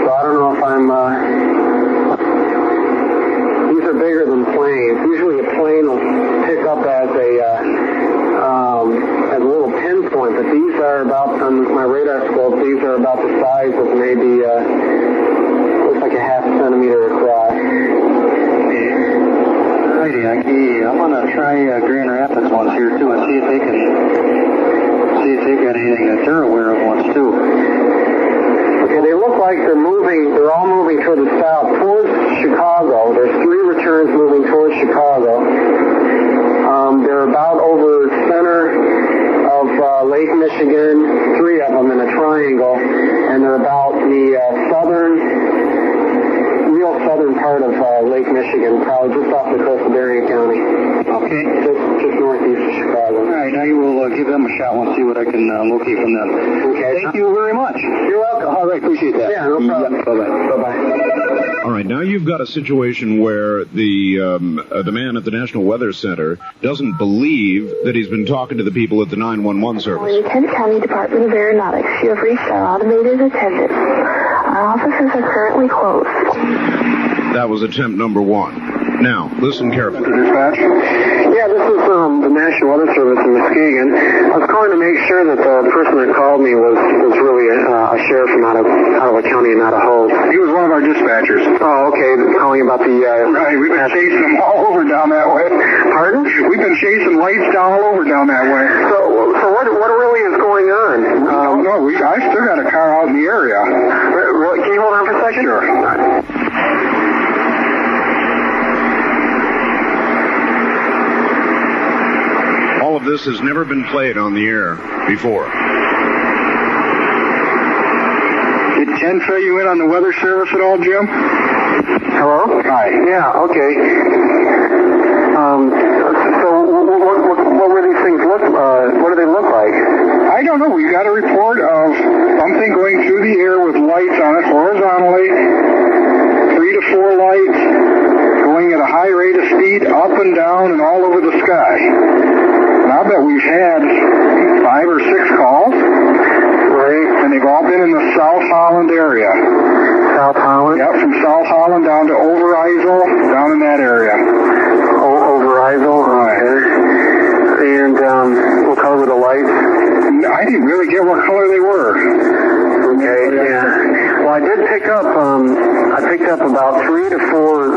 So I don't know if these are bigger than planes. Usually a plane will pick up as a little pinpoint, but these are about, on my radar scope, these are about the size of maybe, looks like a half centimeter across. Righty, I'm going to try Grand Rapids ones here too and see if they've got anything that they're aware of once too. Okay, they look like they're all moving toward the south, towards Chicago. There's 3 returns moving towards Chicago. They're about over center of Lake Michigan, 3 of them in a triangle, and they're about the real southern part of Lake Michigan, probably just off the coast of Berrien County. Okay. Just northeast of Chicago. All right, I will give them a shot and see what I can locate from them. Okay. Thank you very much. You're welcome. All right, appreciate that. Yeah, no problem. Yeah, bye-bye. Bye-bye. All right, now you've got a situation where the man at the National Weather Center doesn't believe that he's been talking to the people at the 911 service. Kent County Department of Aeronautics, you have reached our automated attendant. Our offices are currently closed. That was attempt number 1. Now, listen carefully. Dispatch? Yeah, this is the National Weather Service in Muskegon. I was calling to make sure that the person that called me was really a sheriff from out of a county and not a host. He was one of our dispatchers. Oh, okay. Calling about the... Right, we've been chasing them all over down that way. Pardon? We've been chasing lights all over down that way. So what really is going on? No, I still got a car out in the area. Really? Can you hold on for a second? Sure. All right. All of this has never been played on the air before. Did Ken fill you in on the weather service at all, Jim? Hello? Hi. Yeah, okay. So what were these things what do they look like? I don't know. We got a report of something going through the air with lights on it horizontally, 3 to 4 lights, going at a high rate of speed up and down and all over the sky. And I'll bet we've had 5 or 6 calls. Right. And they've all been in the South Holland area. South Holland? Yep, from South Holland down to Overijssel, down in that area. Overijssel? Right. And what color were the lights? I didn't really get what color they were. Okay, yeah. Well, I did pick up, I picked up about 3 to 4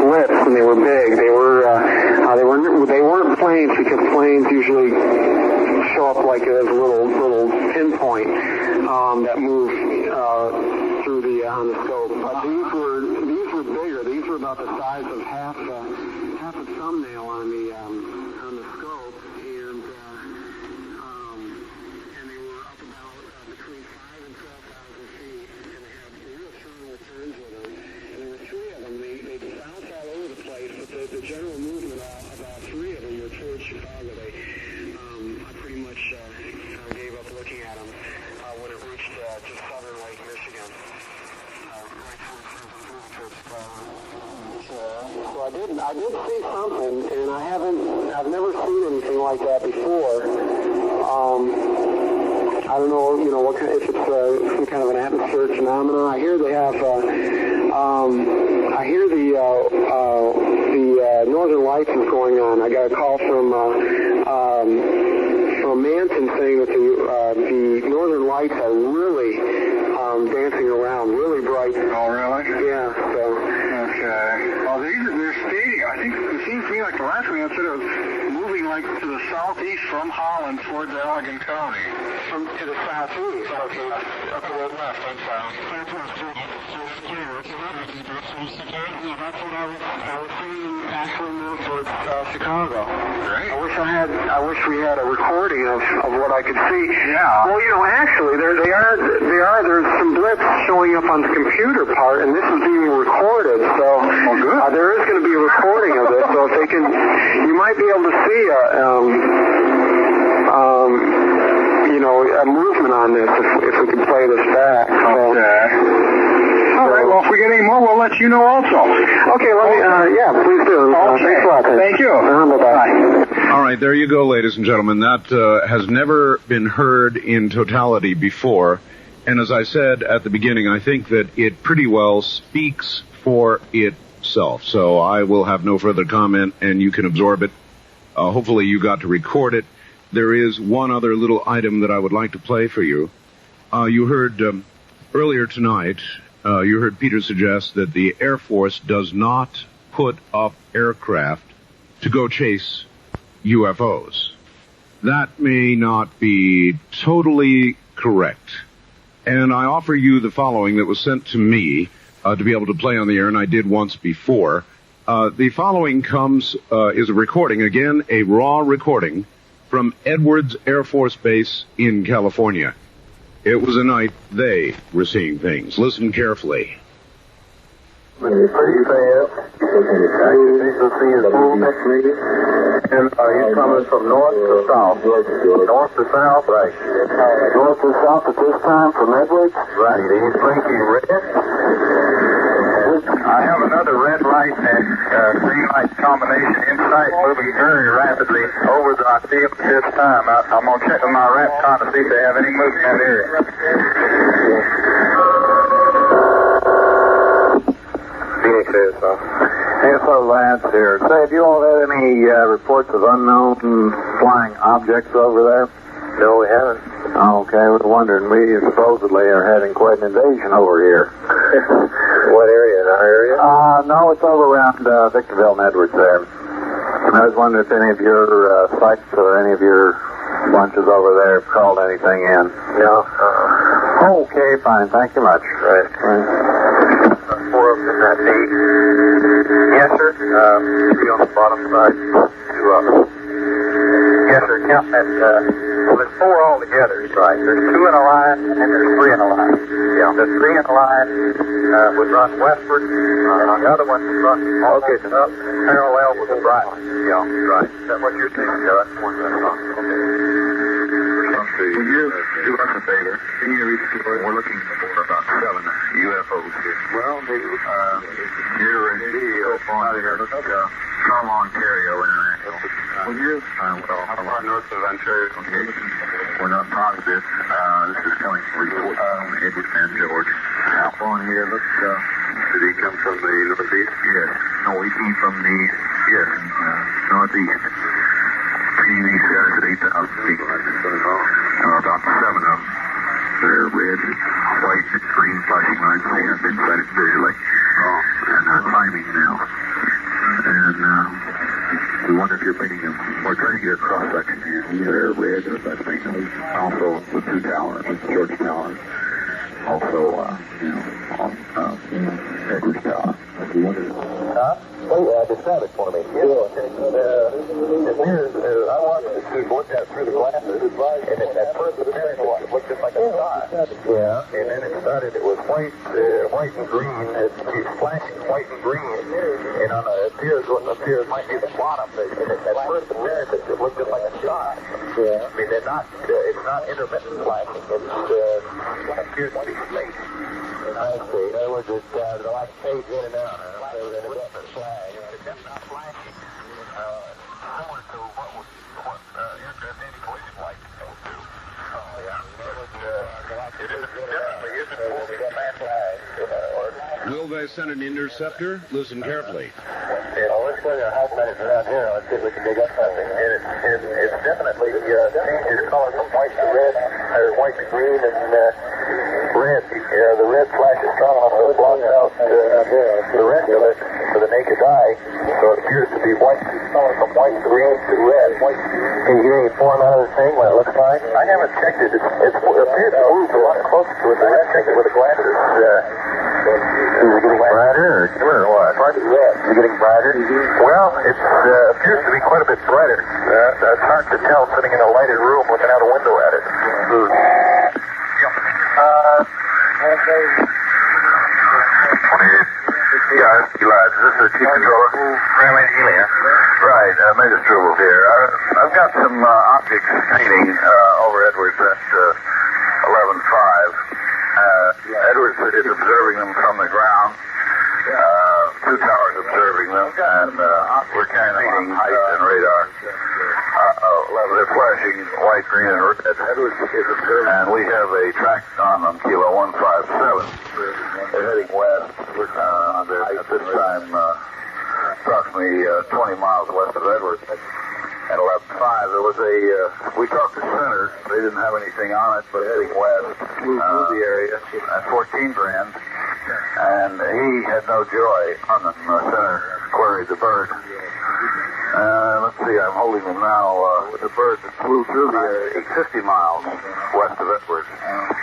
blips, and they were big. They weren't planes, because planes usually show up like as a little pinpoint that moves through on the scope. These were bigger. These were about the size of half a thumbnail on the scope, and they were up about between 5,000 and 12,000 feet, and they had real strong returns with them. And there were three of them. They bounced all over the place, but the general movement about three of them were towards Chicago. I pretty much gave up looking at them when it reached just southern Lake Michigan. So I did see something, and I've never seen anything like that before. I don't know, what kind, if it's some kind of an atmospheric phenomenon. I hear they have, I hear the Northern Lights is going on. I got a call from Manson saying that the Northern Lights are really dancing around, really bright. Oh, really? Yeah, so. Okay. Well, they're stating, I think it seems to me like the last one said it was moving like to the southeast from Holland towards Allegan County. To the southeast? Okay. Up to the left, I'm sorry. That's what I was seeing actually move towards Chicago. Great. I wish we had a recording of what I could see. Yeah. Well, actually, there's some blips showing up on the computer part, and this is being recorded, so good. There is going to be a recording of this, so if they can, you might be able to see a movement on this if we can play this back. Okay. All right, well, if we get any more, we'll let you know also. Okay, let me, yeah, please do. Okay. Thanks a lot. Thank you. Bye-bye. All right, there you go, ladies and gentlemen. That has never been heard in totality before. And as I said at the beginning, I think that it pretty well speaks for itself. So I will have no further comment, and you can absorb it. Hopefully you got to record it. There is one other little item that I would like to play for you. You heard earlier tonight, you heard Peter suggest that the Air Force does not put up aircraft to go chase UFOs. That may not be totally correct. And I offer you the following that was sent to me to be able to play on the air, and I did once before. The following is a recording, again, a raw recording from Edwards Air Force Base in California. It was a night they were seeing things. Listen carefully. Pretty fast. You can see his movement. And he's coming from north to south. North to south? Right. North to south at this time from Edwards? Right. He's blinking red. I have another red light and green light combination in sight moving very rapidly over the field at this time. I'm going to check with my RAPCON to see if they have any movement in that area. Phoenix is, ASO Labs here. Say, have you all had any reports of unknown flying objects over there? No, we haven't. Oh, okay, we're wondering. We supposedly are having quite an invasion over here. What area? In our area? No, it's over around Victorville and Edwards there. And I was wondering if any of your sites or any of your bunches over there have called anything in. No. Okay, fine. Thank you much. Right. Four of them in that eight. Yes, sir. Three on the bottom side. Two up. Yes, sir. Count that. Well, there's four altogether. Right. There's two in a line, and then there's three in a line. Yeah. The three in a line would run westward. The other one would run up parallel with the right one. Yeah. Right. Is that what you're saying? Yeah, that's one. Would you do us a favor? Can you read the story? We're looking for about 7 UFOs here. Well, you're in the out here. Look up Carl, Ontario International. Would you? Well, how far north of Ontario? Okay. We're not positive. This is coming from Edward San George. How far in here? Look, did he come from the northeast? Yes. No, he came from the northeast. These guys at 8,000 feet. About 7 of them. They're red, white, and green flashing lights. They have been sighted visually. And they're climbing now. And we wonder if you're thinking of, we're trying to get a cross-section here. They're red, but I think also the 2 towers, the George Tower. Also, Huh? Oh, yeah, describe it for me. Yeah. I wanted to look at through the glasses, and at first it looked just like a star. Yeah. And then it started, it was white and green. It's flashing white and green. And on it appears might be the bottom. And at first appearance, it looked just like a star. Yeah. I mean, it's not intermittent flashing. It appears to be straight. I see. In other words, it's like fades in and out. Intermittent flag. It's not flashing. Similar to what any collision light can go to. Oh, yeah. It definitely isn't moving a fast flag. Will they send an interceptor? Listen carefully. Let's go to our house manager around here. Let's see if we can dig up something. It's definitely changed its color from white to red, or white to green, and red. The red flash is strong enough to block out the rest of it for the naked eye. So it appears to be white, color from white to green to red. Can you get any form out of the thing when it looks fine? I haven't checked it. It appears to move a lot closer to it. I haven't checked it with the glasses. Is it getting brighter or what? Pardon? Yes. Is it getting brighter? Well, it appears to be quite a bit brighter. It's hard to tell sitting in a lighted room looking out a window at it. Yeah, Eli, is this the chief controller? Right, Major Struble here. I've got some objects painting over Edwards at 11:05. Edwards is observing them from the ground. Two towers observing them, and we're carrying height and radar. They're flashing white, green, and red. Edwards is observing, and we have a track on them, Kilo 157. They're heading west. They're at this time approximately 20 miles west of Edwards. At 11:05, there was we talked to Center. They didn't have anything on it, but heading west through the area at 14 grand. And he had no joy on them. Center queried the bird. Let's see, I'm holding them now with the bird that flew through the area, 50 miles west of Edwards.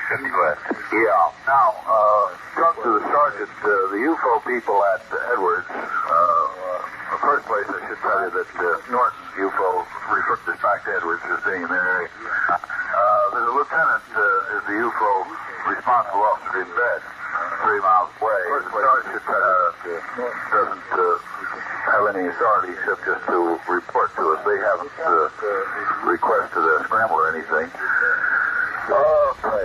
50 west. Yeah. Now, talk to the sergeant, the UFO people at Edwards. In the first place, I should tell you that Norton UFO referred this back to Edwards as being in their area. The lieutenant is the UFO responsible officer in bed, 3 miles away. The sergeant doesn't have any authority except just to report to us. They haven't requested a scramble or anything.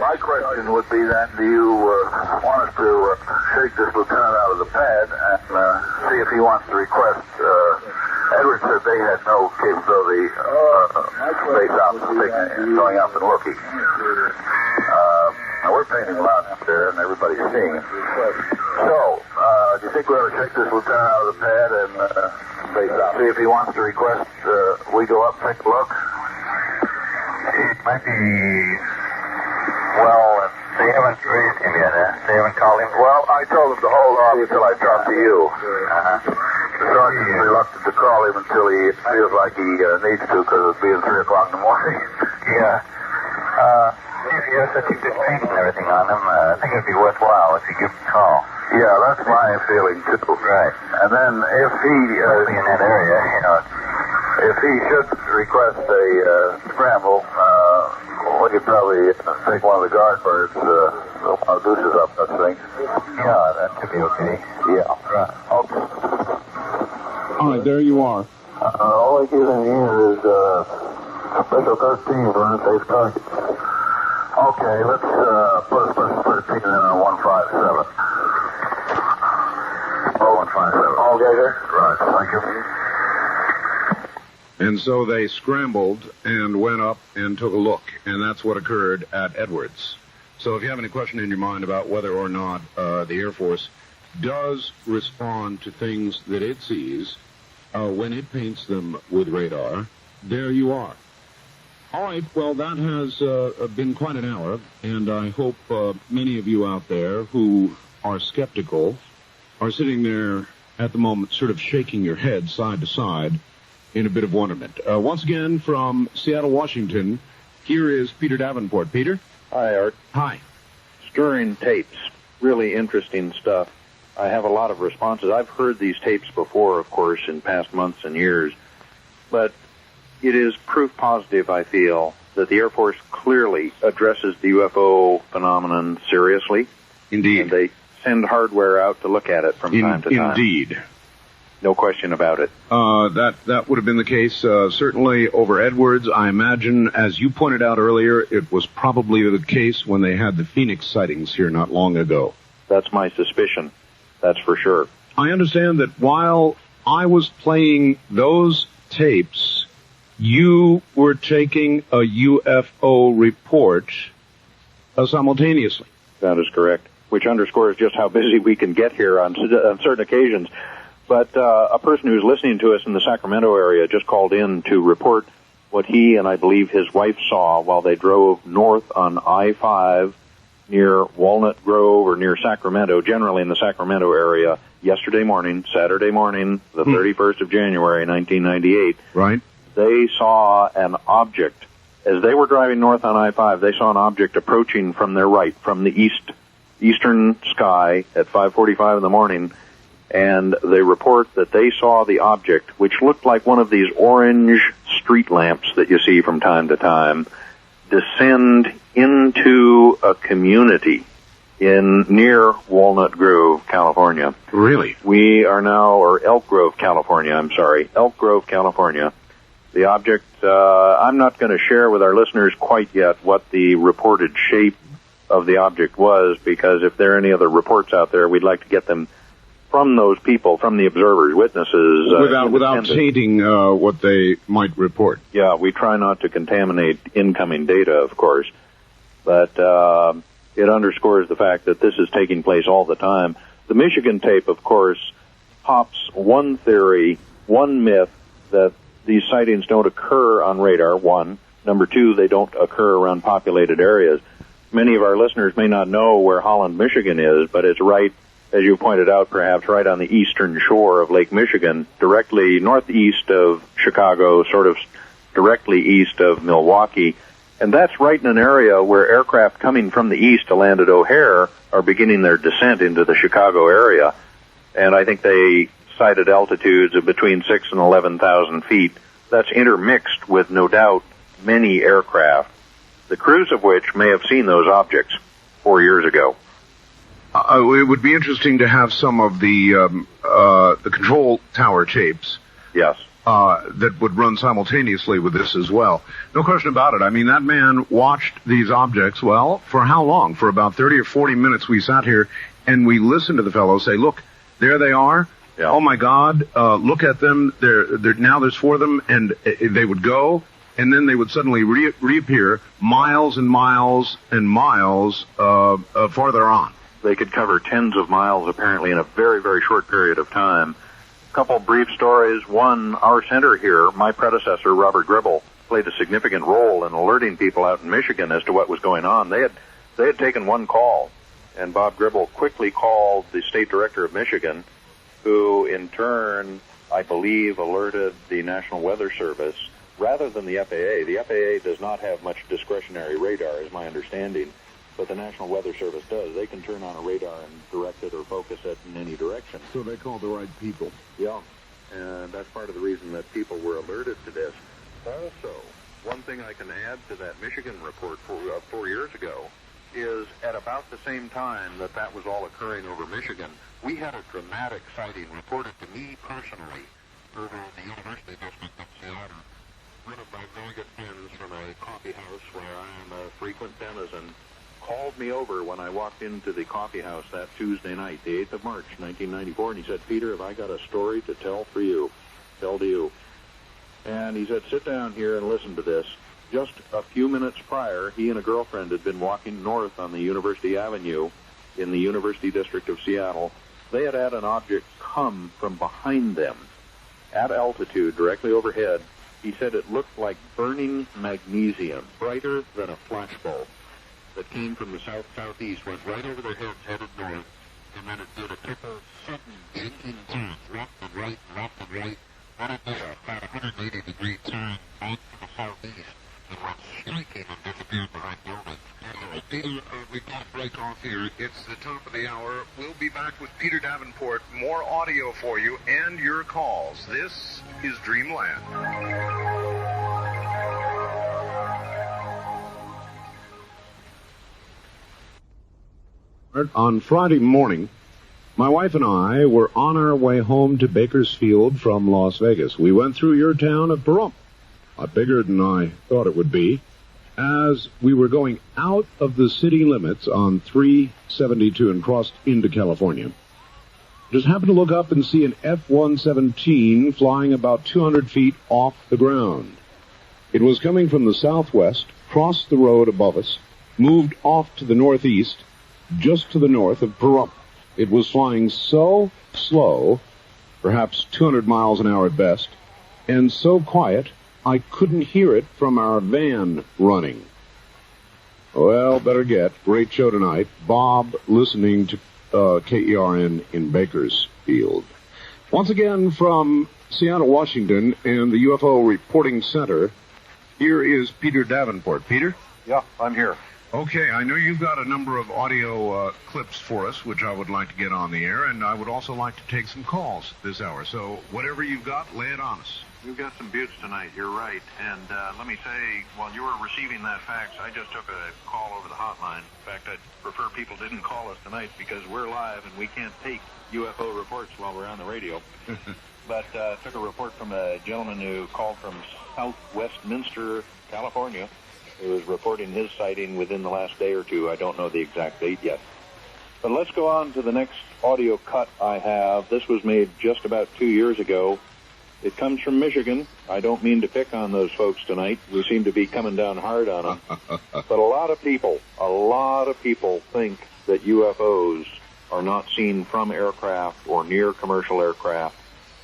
My question would be then, do you want us to shake this lieutenant out of the pad and see if he wants to request? Edwards said they had no capability going out and looking. Now we're painting a lot up there and everybody's seeing it. So, do you think we ought to check this lieutenant out of the pad and see if he wants to request we go up and take a look? It might be... Well, they haven't raised him yet, They haven't called him? Well, I told them to hold off until I talk to you. The sergeant's reluctant to call him until he feels like he needs to because it's being 3 o'clock in the morning. Yeah. If he has such a good paint and everything on him, I think it'd be worthwhile if you give him a call. Yeah, that's my feeling, too. Right. And then if he... in that area, if he should request a scramble, we could probably take one of the guard birds, the one who deuces up that thing. Yeah, that could be okay. Yeah. Right. Okay. All right, there you are. All I get in here is Special 13 for unsafe targets. Okay, let's put a Special 13 in on 157. Oh, 157. All Gazer? Right, thank you. And so they scrambled and went up and took a look, and that's what occurred at Edwards. So if you have any question in your mind about whether or not the Air Force does respond to things that it sees when it paints them with radar, there you are. All right, well, that has been quite an hour, and I hope many of you out there who are skeptical are sitting there at the moment sort of shaking your head side to side in a bit of wonderment. Once again, from Seattle, Washington, here is Peter Davenport. Peter? Hi, Art. Hi. Stirring tapes. Really interesting stuff. I have a lot of responses. I've heard these tapes before, of course, in past months and years, but it is proof positive, I feel, that the Air Force clearly addresses the UFO phenomenon seriously. Indeed. And they send hardware out to look at it from time to time. Indeed. No question about it. That would have been the case, certainly over Edwards. I imagine, as you pointed out earlier, it was probably the case when they had the Phoenix sightings here not long ago. That's my suspicion. That's for sure. I understand that while I was playing those tapes, you were taking a UFO report simultaneously. That is correct, which underscores just how busy we can get here on certain occasions. But a person who's listening to us in the Sacramento area just called in to report what he and I believe his wife saw while they drove north on I-5 near Walnut Grove or near Sacramento, generally in the Sacramento area, yesterday morning, Saturday morning, the 31st of January, 1998. Right. They saw an object. As they were driving north on I-5, they saw an object approaching from their right, from the eastern sky at 5:45 in the morning, and they report that they saw the object, which looked like one of these orange street lamps that you see from time to time, descend into a community near Walnut Grove, California. Really? We are now, or Elk Grove, California, Elk Grove, California. The object, I'm not going to share with our listeners quite yet what the reported shape of the object was, because if there are any other reports out there, we'd like to get them from those people, from the observers, witnesses. Without tainting what they might report. Yeah, we try not to contaminate incoming data, of course. But it underscores the fact that this is taking place all the time. The Michigan tape, of course, pops one theory, one myth, that these sightings don't occur on radar, one. Number two, they don't occur around populated areas. Many of our listeners may not know where Holland, Michigan is, but it's right, as you pointed out, perhaps right on the eastern shore of Lake Michigan, directly northeast of Chicago, sort of directly east of Milwaukee. And that's right in an area where aircraft coming from the east to land at O'Hare are beginning their descent into the Chicago area. And I think they cited altitudes of between 6,000 and 11,000 feet. That's intermixed with, no doubt, many aircraft, the crews of which may have seen those objects 4 years ago. It would be interesting to have some of the control tower tapes. Yes. That would run simultaneously with this as well. No question about it. I mean, that man watched these objects, well, for how long? For about 30 or 40 minutes we sat here and we listened to the fellow say, look, there they are. Yeah. Oh my God, look at them. Now there's four of them, and they would go, and then they would suddenly reappear miles and miles and miles farther on. They could cover tens of miles, apparently, in a very, very short period of time. A couple brief stories. One, our center here, my predecessor, Robert Gribble, played a significant role in alerting people out in Michigan as to what was going on. They had taken one call, and Bob Gribble quickly called the state director of Michigan, who in turn, I believe, alerted the National Weather Service rather than the FAA. The FAA does not have much discretionary radar, is my understanding, but the National Weather Service does. They can turn on a radar and direct it or focus it in any direction. So they call the right people. Yeah, and that's part of the reason that people were alerted to this. Also, one thing I can add to that Michigan report 4 years ago is at about the same time that was all occurring over Michigan, we had a dramatic sighting reported to me personally over in the University District of Seattle. One of my very good friends from a coffee house where I am a frequent denizen called me over when I walked into the coffee house that Tuesday night, the 8th of March, 1994, and he said, Peter, have I got a story to tell to you. And he said, sit down here and listen to this. Just a few minutes prior, he and a girlfriend had been walking north on the University Avenue in the University District of Seattle. They had had an object come from behind them at altitude directly overhead. He said it looked like burning magnesium, brighter than a flashbulb, that came from the south-southeast, went right over their heads, headed north, and then it did a couple sudden jinking turns, left and right, then it did about a 180-degree turn back to the southeast, and went streaking and disappeared behind buildings. Peter, we can't break off here. It's the top of the hour. We'll be back with Peter Davenport. More audio for you and your calls. This is Dreamland. On Friday morning, my wife and I were on our way home to Bakersfield from Las Vegas. We went through your town of Pahrump, a lot bigger than I thought it would be. As we were going out of the city limits on 372 and crossed into California, just happened to look up and see an F-117 flying about 200 feet off the ground. It was coming from the southwest, crossed the road above us, moved off to the northeast, just to the north of Pahrump. It was flying so slow, perhaps 200 miles an hour at best, and so quiet, I couldn't hear it from our van running. Well, better get. Great show tonight. Bob listening to KERN in Bakersfield. Once again from Seattle, Washington, and the UFO Reporting Center, here is Peter Davenport. Peter? Yeah, I'm here. Okay, I know you've got a number of audio clips for us, which I would like to get on the air, and I would also like to take some calls this hour. So whatever you've got, lay it on us. We've got some buttes tonight, you're right. And let me say, while you were receiving that fax, I just took a call over the hotline. In fact, I'd prefer people didn't call us tonight because we're live and we can't take UFO reports while we're on the radio. But took a report from a gentleman who called from South Westminster, California, who was reporting his sighting within the last day or two. I don't know the exact date yet. But let's go on to the next audio cut I have. This was made just about 2 years ago. It comes from Michigan. I don't mean to pick on those folks tonight. We seem to be coming down hard on them. But a lot of people think that UFOs are not seen from aircraft or near commercial aircraft.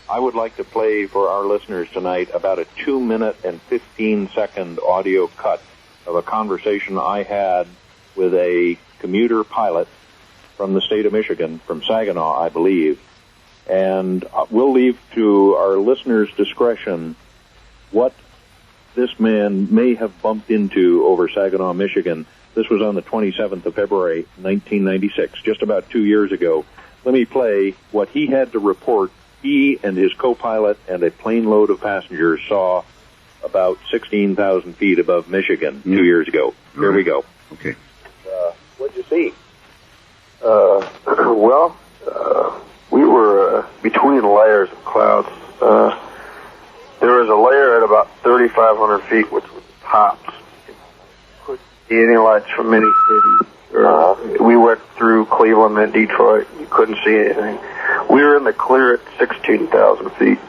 I would like to play for our listeners tonight about a 2-minute and 15-second audio cut of a conversation I had with a commuter pilot from the state of Michigan, from Saginaw, I believe. And we'll leave to our listeners' discretion what this man may have bumped into over Saginaw, Michigan. This was on the 27th of February, 1996, just about 2 years ago. Let me play what he had to report. He and his co-pilot and a plane load of passengers saw about 16,000 feet above Michigan 2 years ago. Here we go. Okay. What'd you see? We were between layers of clouds. There was a layer at about 3,500 feet, which was tops. You couldn't see any lights from any city. We went through Cleveland and Detroit. You couldn't see anything. We were in the clear at 16,000 feet.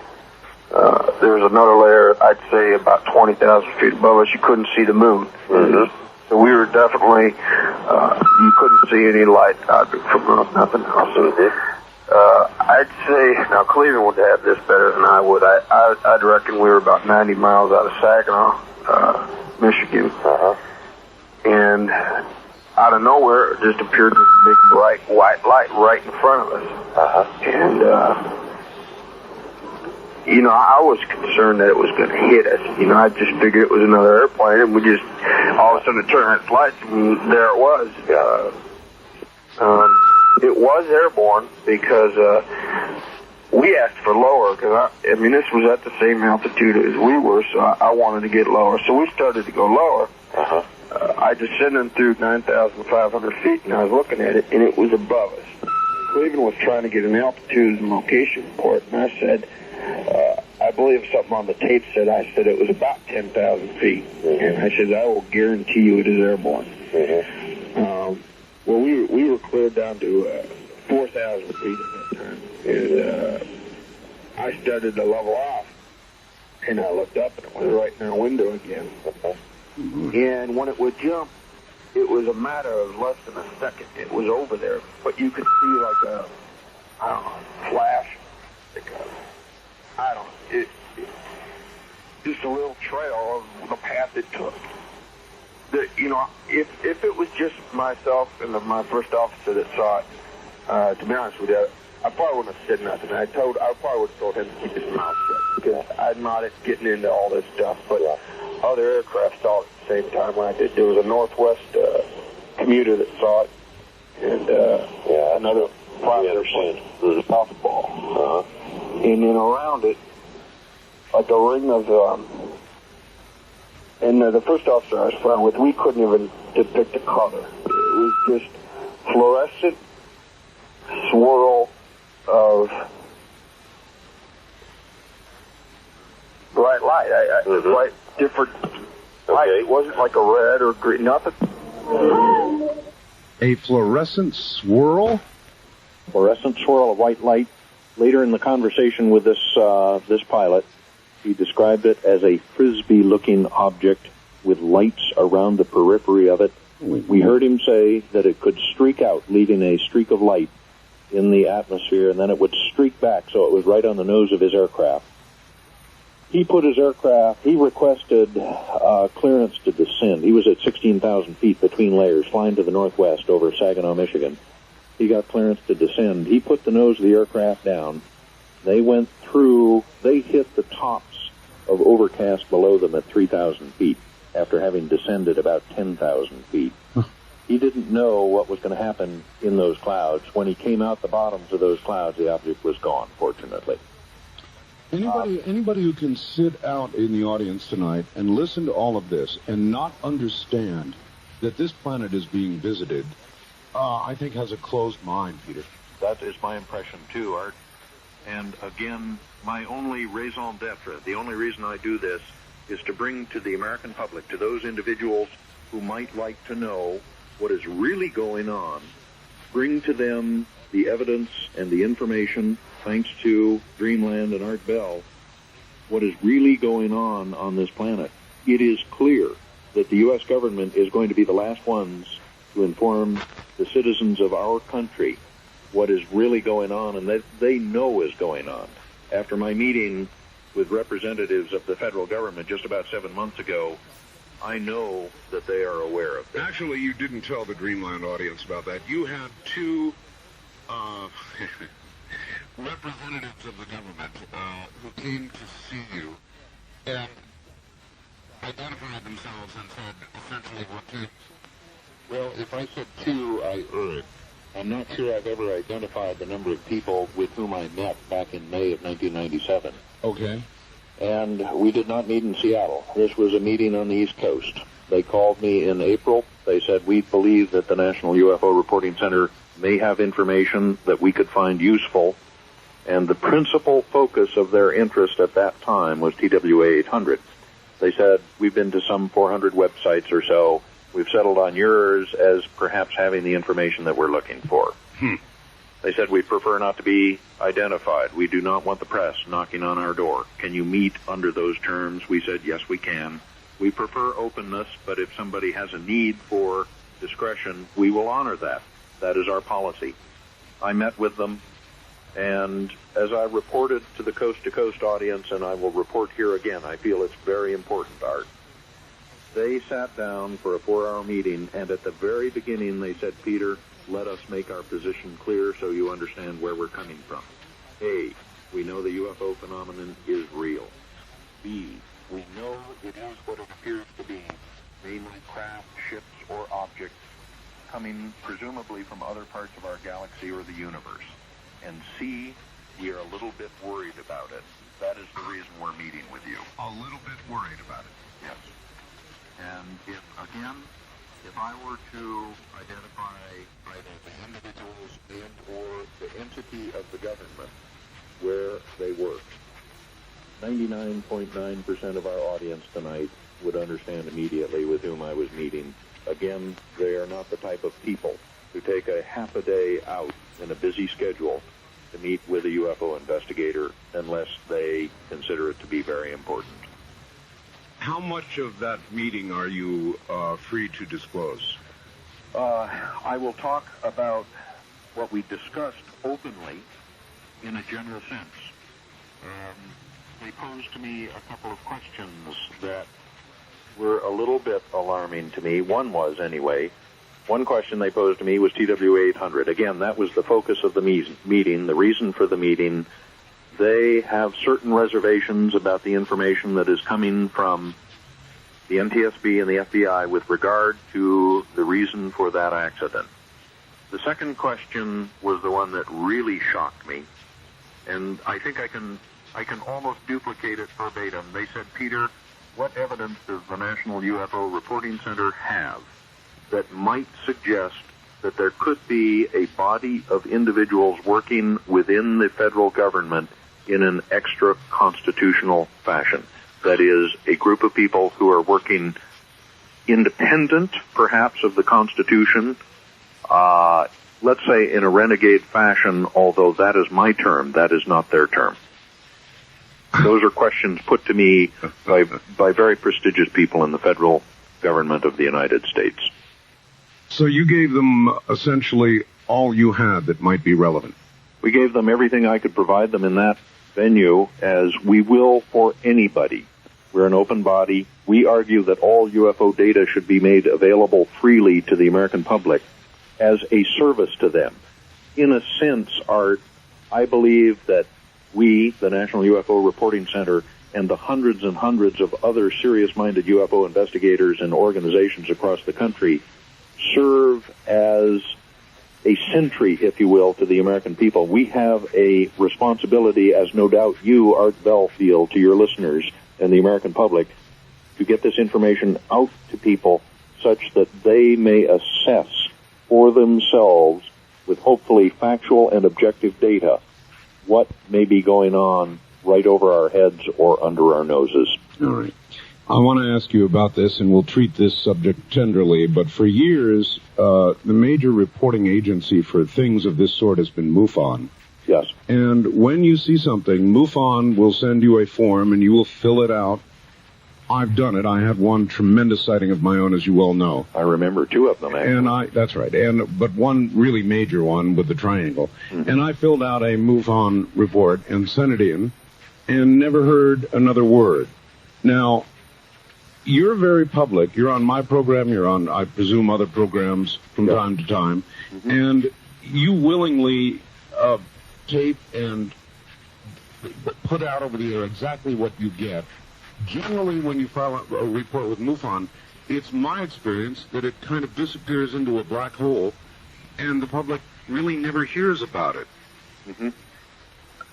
There was another layer, I'd say about 20,000 feet above us. You couldn't see the moon. Mm-hmm. So we were definitely, you couldn't see any light out from nothing else. Mm-hmm. I'd say, now Cleveland would have this better than I would. I'd reckon we were about 90 miles out of Saginaw, Michigan. And out of nowhere, it just appeared this big, bright, white light right in front of us. And, I was concerned that it was going to hit us. I just figured it was another airplane, and we just, all of a sudden, it turned its lights, and there it was. It was airborne because we asked for lower, because, this was at the same altitude as we were, so I wanted to get lower. So we started to go lower. I descended through 9,500 feet, and I was looking at it, and it was above us. Cleveland was trying to get an altitude and location report, and I said, I believe something on the tape said, I said it was about 10,000 feet. And I said, I will guarantee you it is airborne. Well, we were cleared down to 4,000 feet at that time. And I started to level off. And I looked up, and it was right in our window again. And when it would jump, it was a matter of less than a second. It was over there. But you could see like a, flash. Just a little trail of the path it took. If it was just myself and my first officer that saw it, to be honest with you, I probably wouldn't have said nothing. I probably would have told him to keep his mouth shut, because I'm not getting into all this stuff. But other aircraft saw it at the same time when I did. There was a Northwest Bermuda that saw it, and another pilot was a softball. And then around it, like a ring of, and the first officer I was flying with, we couldn't even depict a color. It was just fluorescent swirl of bright light. Bright, different light. It wasn't like a red or green, nothing. A fluorescent swirl? Fluorescent swirl of white light. Later in the conversation with this pilot, he described it as a frisbee-looking object with lights around the periphery of it. We heard him say that it could streak out, leaving a streak of light in the atmosphere, and then it would streak back, so it was right on the nose of his aircraft. He requested clearance to descend. He was at 16,000 feet between layers, flying to the northwest over Saginaw, Michigan. He got clearance to descend. He put the nose of the aircraft down. They hit the tops of overcast below them at 3,000 feet after having descended about 10,000 feet. He didn't know what was going to happen in those clouds. When he came out the bottoms of those clouds, the object was gone, fortunately. Anybody who can sit out in the audience tonight and listen to all of this and not understand that this planet is being visited, I think has a closed mind, Peter. That is my impression, too, Art. And again, my only raison d'etre, the only reason I do this, is to bring to the American public, to those individuals who might like to know what is really going on, bring to them the evidence and the information, thanks to Dreamland and Art Bell, what is really going on this planet. It is clear that the U.S. government is going to be the last ones to inform the citizens of our country what is really going on, and that they know is going on. After my meeting with representatives of the federal government just about 7 months ago, I know that they are aware of this. Actually, you didn't tell the Dreamland audience about that. You had two representatives of the government who came to see you and identified themselves and said essentially what to... Well, if I said two, I erred. I'm not sure I've ever identified the number of people with whom I met back in May of 1997. Okay. And we did not meet in Seattle. This was a meeting on the East Coast. They called me in April. They said, we believe that the National UFO Reporting Center may have information that we could find useful. And the principal focus of their interest at that time was TWA 800. They said, we've been to some 400 websites or so. We've settled on yours as perhaps having the information that we're looking for. They said, we prefer not to be identified. We do not want the press knocking on our door. Can you meet under those terms? We said, yes, we can. We prefer openness, but if somebody has a need for discretion, we will honor that. That is our policy. I met with them, and as I reported to the coast-to-coast audience, and I will report here again, I feel it's very important, Art. They sat down for a 4-hour meeting, and at the very beginning they said, Peter, let us make our position clear so you understand where we're coming from. A, we know the UFO phenomenon is real. B, we know it is what it appears to be, mainly craft, ships, or objects coming presumably from other parts of our galaxy or the universe. And C, we are a little bit worried about it. That is the reason we're meeting with you. A little bit worried about it. Yes. And if I were to identify either the individuals and or the entity of the government where they work, 99.9% of our audience tonight would understand immediately with whom I was meeting. Again, they are not the type of people who take a half a day out in a busy schedule to meet with a UFO investigator unless they consider it to be very important. How much of that meeting are you free to disclose? I will talk about what we discussed openly in a general sense. They posed to me a couple of questions that were a little bit alarming to me. One was, anyway. One question they posed to me was TWA 800. Again, that was the focus of the meeting, the reason for the meeting. They have certain reservations about the information that is coming from the NTSB and the FBI with regard to the reason for that accident. The second question was the one that really shocked me, and I think I can almost duplicate it verbatim. They said, Peter, what evidence does the National UFO Reporting Center have that might suggest that there could be a body of individuals working within the federal government in an extra-constitutional fashion? That is, a group of people who are working independent, perhaps, of the Constitution, let's say in a renegade fashion, although that is my term, that is not their term. Those are questions put to me by very prestigious people in the federal government of the United States. So you gave them essentially all you had that might be relevant? We gave them everything I could provide them in that venue, as we will for anybody. We're an open body. We argue that all UFO data should be made available freely to the American public as a service to them. In a sense, Art, I believe that we, the National UFO Reporting Center, and the hundreds and hundreds of other serious-minded UFO investigators and organizations across the country serve as a sentry, if you will, to the American people. We have a responsibility, as no doubt you, Art Bell, feel to your listeners and the American public, to get this information out to people such that they may assess for themselves, with hopefully factual and objective data, what may be going on right over our heads or under our noses. All right. I want to ask you about this, and we'll treat this subject tenderly, but for years, the major reporting agency for things of this sort has been MUFON. Yes. And when you see something, MUFON will send you a form, and you will fill it out. I've done it. I had one tremendous sighting of my own, as you well know. I remember two of them, actually. And that's right. But one really major one with the triangle. Mm-hmm. And I filled out a MUFON report and sent it in, and never heard another word. Now, you're very public. You're on my program. You're on, I presume, other programs from time to time. Mm-hmm. And you willingly tape and put out over the air exactly what you get. Generally, when you file a report with MUFON, it's my experience that it kind of disappears into a black hole, and the public really never hears about it. Mm-hmm.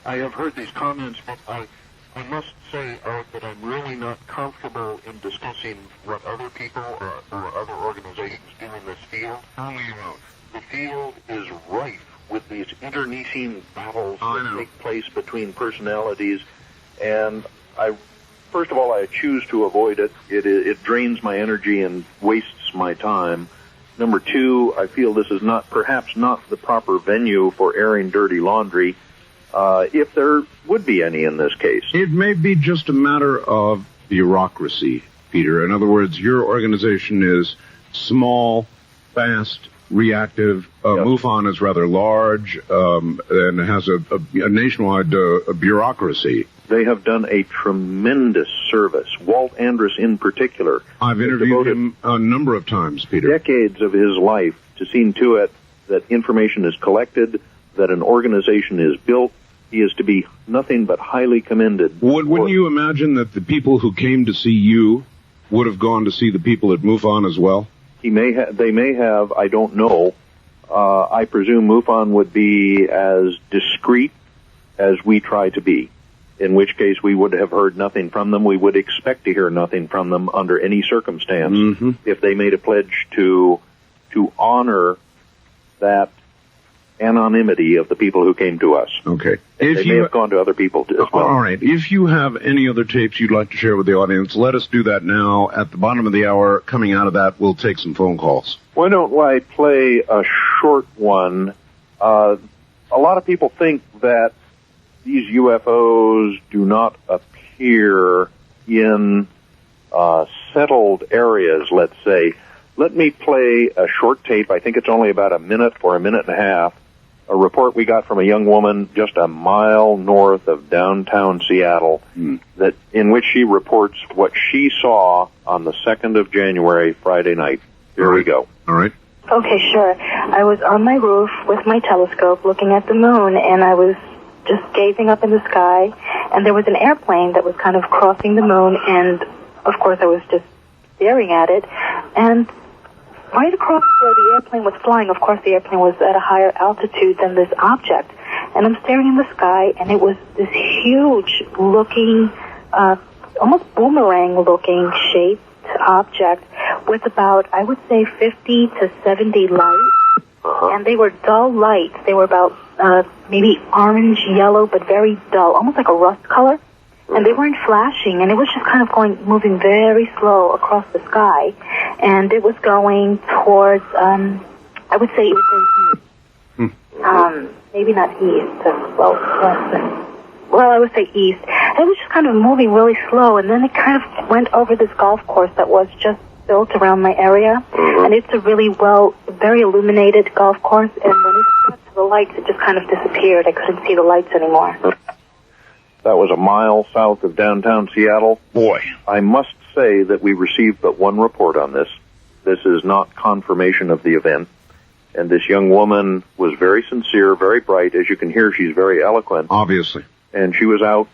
I have heard these comments, but I must say, Art, that I'm really not comfortable in discussing what other people or other organizations do in this field. Only your own. The field is rife with these internecine battles that take place between personalities, and first of all, I choose to avoid it. It drains my energy and wastes my time. Number two, I feel this is perhaps not the proper venue for airing dirty laundry, if there would be any in this case. It may be just a matter of bureaucracy, Peter. In other words, your organization is small, fast, reactive. MUFON is rather large and has a nationwide bureaucracy. They have done a tremendous service. Walt Andrus in particular. I've interviewed him a number of times, Peter. Decades of his life to see to it that information is collected, that an organization is built. He is to be nothing but highly commended. Wouldn't you imagine that the people who came to see you would have gone to see the people at MUFON as well? They may have, I don't know. I presume MUFON would be as discreet as we try to be, in which case we would have heard nothing from them. We would expect to hear nothing from them under any circumstance if they made a pledge to honor that anonymity of the people who came to us. Okay. They may have gone to other people as well. All right. If you have any other tapes you'd like to share with the audience, let us do that now. At the bottom of the hour, coming out of that, we'll take some phone calls. Why don't I play a short one? A lot of people think that these UFOs do not appear in settled areas, let's say. Let me play a short tape. I think it's only about a minute or a minute and a half. A report we got from a young woman just a mile north of downtown Seattle, that in which she reports what she saw on the 2nd of January, Friday night. Here we go. All right. Okay, sure. I was on my roof with my telescope looking at the moon, and I was just gazing up in the sky, and there was an airplane that was kind of crossing the moon, and of course I was just staring at it, and right across where the airplane was flying, of course the airplane was at a higher altitude than this object, and I'm staring in the sky, and it was this huge looking, almost boomerang-looking shaped object with about, I would say, 50 to 70 lights. And they were dull lights. They were about maybe orange, yellow, but very dull, almost like a rust color. And they weren't flashing, and it was just kind of moving very slow across the sky. And it was going towards, I would say it was going east. Maybe not east, I would say east. And it was just kind of moving really slow, and then it kind of went over this golf course that was just built around my area, and it's a really very illuminated golf course, and when it got to the lights, it just kind of disappeared. I couldn't see the lights anymore. That was a mile south of downtown Seattle. Boy. I must say that we received but one report on this. This is not confirmation of the event, and this young woman was very sincere, very bright. As you can hear, she's very eloquent. Obviously. And she was out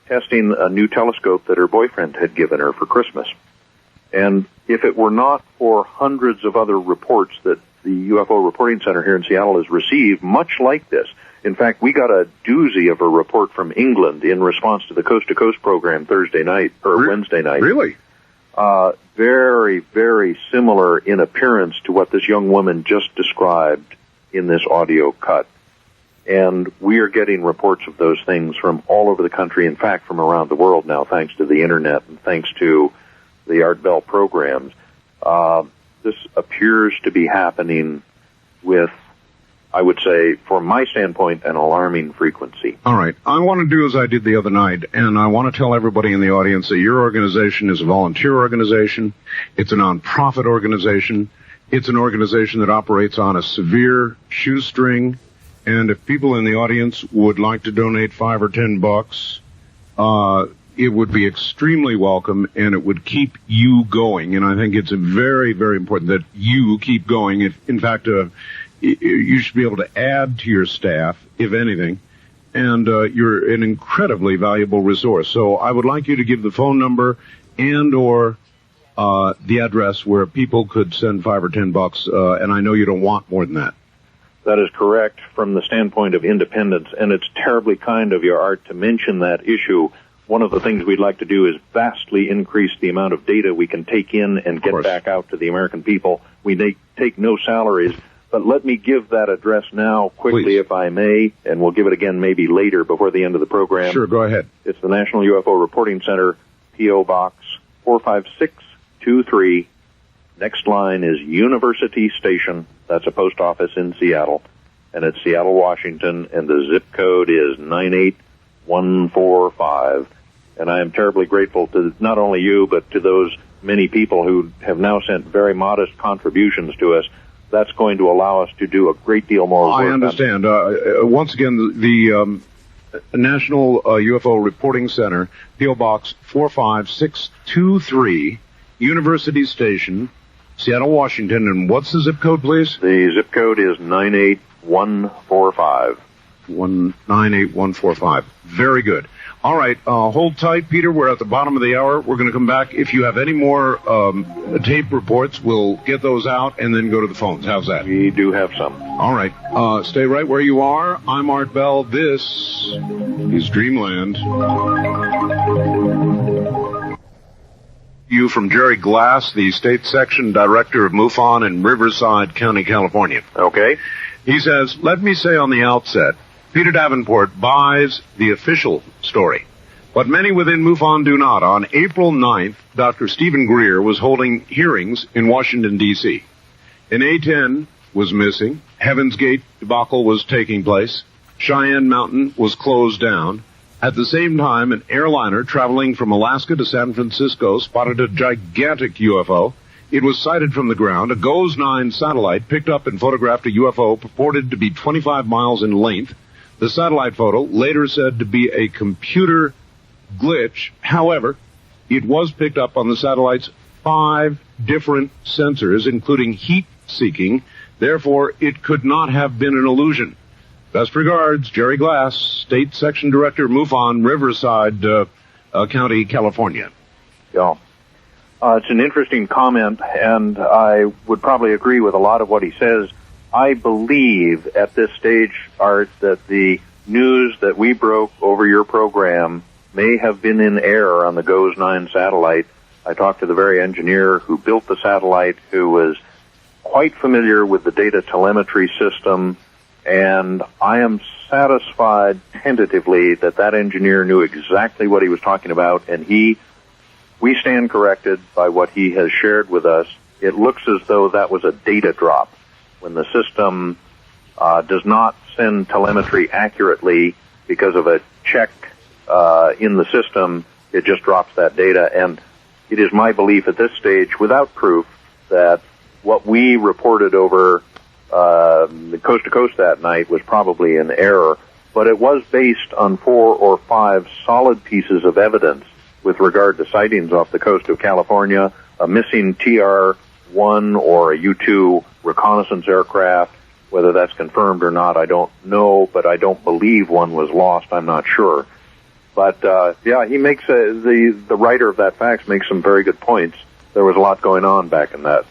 testing a new telescope that her boyfriend had given her for Christmas. And if it were not for hundreds of other reports that the UFO Reporting Center here in Seattle has received, much like this. In fact, we got a doozy of a report from England in response to the Coast to Coast program Wednesday night. Really? Very, very similar in appearance to what this young woman just described in this audio cut. And we are getting reports of those things from all over the country, in fact, from around the world now, thanks to the Internet and thanks to the Art Bell programs. This appears to be happening with, I would say, from my standpoint, an alarming frequency. All right. I want to do as I did the other night, and I want to tell everybody in the audience that your organization is a volunteer organization. It's a non-profit organization. It's an organization that operates on a severe shoestring. And if people in the audience would like to donate $5 or $10, it would be extremely welcome, and it would keep you going. And I think it's very, very important that you keep going. In fact, you should be able to add to your staff, if anything, and you're an incredibly valuable resource. So I would like you to give the phone number and or the address where people could send $5 or $10, and I know you don't want more than that. That is correct from the standpoint of independence, and it's terribly kind of your Art to mention that issue. One of the things we'd like to do is vastly increase the amount of data we can take in and get back out to the American people. We take no salaries, but let me give that address now quickly, please, if I may, and we'll give it again maybe later before the end of the program. Sure, go ahead. It's the National UFO Reporting Center, P.O. Box 45623. Next line is University Station. That's a post office in Seattle, and it's Seattle, Washington, and the zip code is 98145. And I am terribly grateful to not only you, but to those many people who have now sent very modest contributions to us. That's going to allow us to do a great deal more work. I understand. Once again, the National UFO Reporting Center, P.O. Box 45623, University Station, Seattle, Washington. And what's the zip code, please? The zip code is 98145. 98145. Very good. All right, hold tight, Peter. We're at the bottom of the hour. We're going to come back. If you have any more tape reports, we'll get those out and then go to the phones. How's that? We do have some. All right. Stay right where you are. I'm Art Bell. This is Dreamland. You from Jerry Glass, the State Section Director of MUFON in Riverside County, California. Okay. He says, let me say on the outset, Peter Davenport buys the official story, but many within MUFON do not. On April 9th, Dr. Stephen Greer was holding hearings in Washington, D.C. An A-10 was missing, Heaven's Gate debacle was taking place, Cheyenne Mountain was closed down. At the same time, an airliner traveling from Alaska to San Francisco spotted a gigantic UFO. It was sighted from the ground. A GOES-9 satellite picked up and photographed a UFO purported to be 25 miles in length. The satellite photo, later said to be a computer glitch. However, it was picked up on the satellite's 5 different sensors, including heat-seeking. Therefore, it could not have been an illusion. Best regards, Jerry Glass, State Section Director, MUFON, Riverside County, California. Yeah. It's an interesting comment, and I would probably agree with a lot of what he says. I believe at this stage, Art, that the news that we broke over your program may have been in error on the GOES-9 satellite. I talked to the very engineer who built the satellite, who was quite familiar with the data telemetry system, and I am satisfied tentatively that that engineer knew exactly what he was talking about, and we stand corrected by what he has shared with us. It looks as though that was a data drop. When the system does not send telemetry accurately because of a check in the system, it just drops that data. And it is my belief at this stage, without proof, that what we reported over the coast to coast that night was probably an error. But it was based on 4 or 5 solid pieces of evidence with regard to sightings off the coast of California, a missing TR-1 or a U-2 reconnaissance aircraft. Whether that's confirmed or not, I don't know, but I don't believe one was lost. I'm not sure. But, yeah, he makes, the writer of that fax makes some very good points. There was a lot going on back in that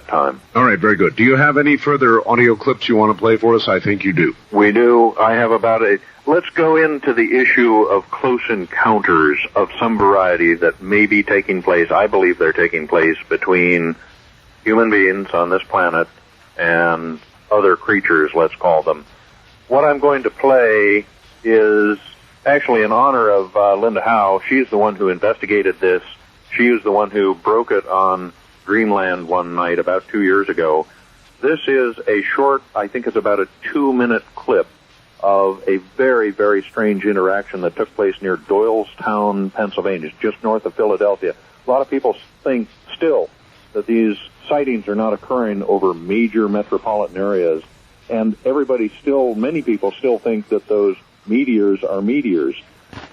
time. All right, very good. Do you have any further audio clips you want to play for us? I think you do. We do. I have let's go into the issue of close encounters of some variety that may be taking place. I believe they're taking place between human beings on this planet and other creatures, let's call them. What I'm going to play is actually in honor of Linda Howe. She's the one who investigated this. She was the one who broke it on Dreamland one night about 2 years ago. This is a short, I think it's about a 2-minute clip of a very, very strange interaction that took place near Doylestown, Pennsylvania, just north of Philadelphia. A lot of people think still that these sightings are not occurring over major metropolitan areas, and many people still think that those meteors are meteors.